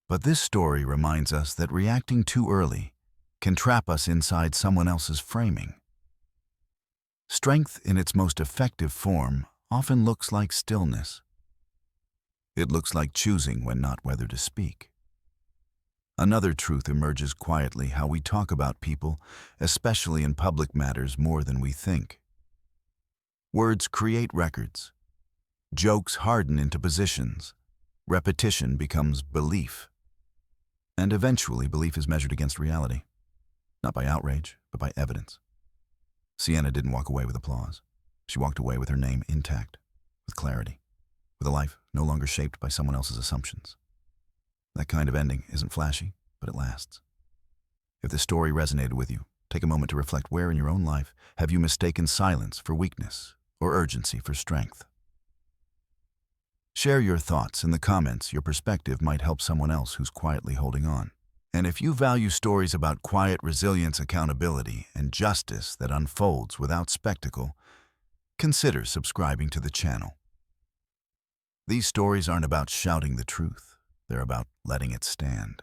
But this story reminds us that reacting too early can trap us inside someone else's framing. Strength in its most effective form often looks like stillness. It looks like choosing when not whether to speak. Another truth emerges quietly: how we talk about people, especially in public matters, more than we think. Words create records. Jokes harden into positions. Repetition becomes belief. And eventually, belief is measured against reality. Not by outrage, but by evidence. Sienna didn't walk away with applause. She walked away with her name intact, with clarity, with a life no longer shaped by someone else's assumptions. That kind of ending isn't flashy, but it lasts. If this story resonated with you, take a moment to reflect: where in your own life have you mistaken silence for weakness or urgency for strength? Share your thoughts in the comments. Your perspective might help someone else who's quietly holding on. And if you value stories about quiet resilience, accountability, and justice that unfolds without spectacle, consider subscribing to the channel. These stories aren't about shouting the truth. They're about letting it stand.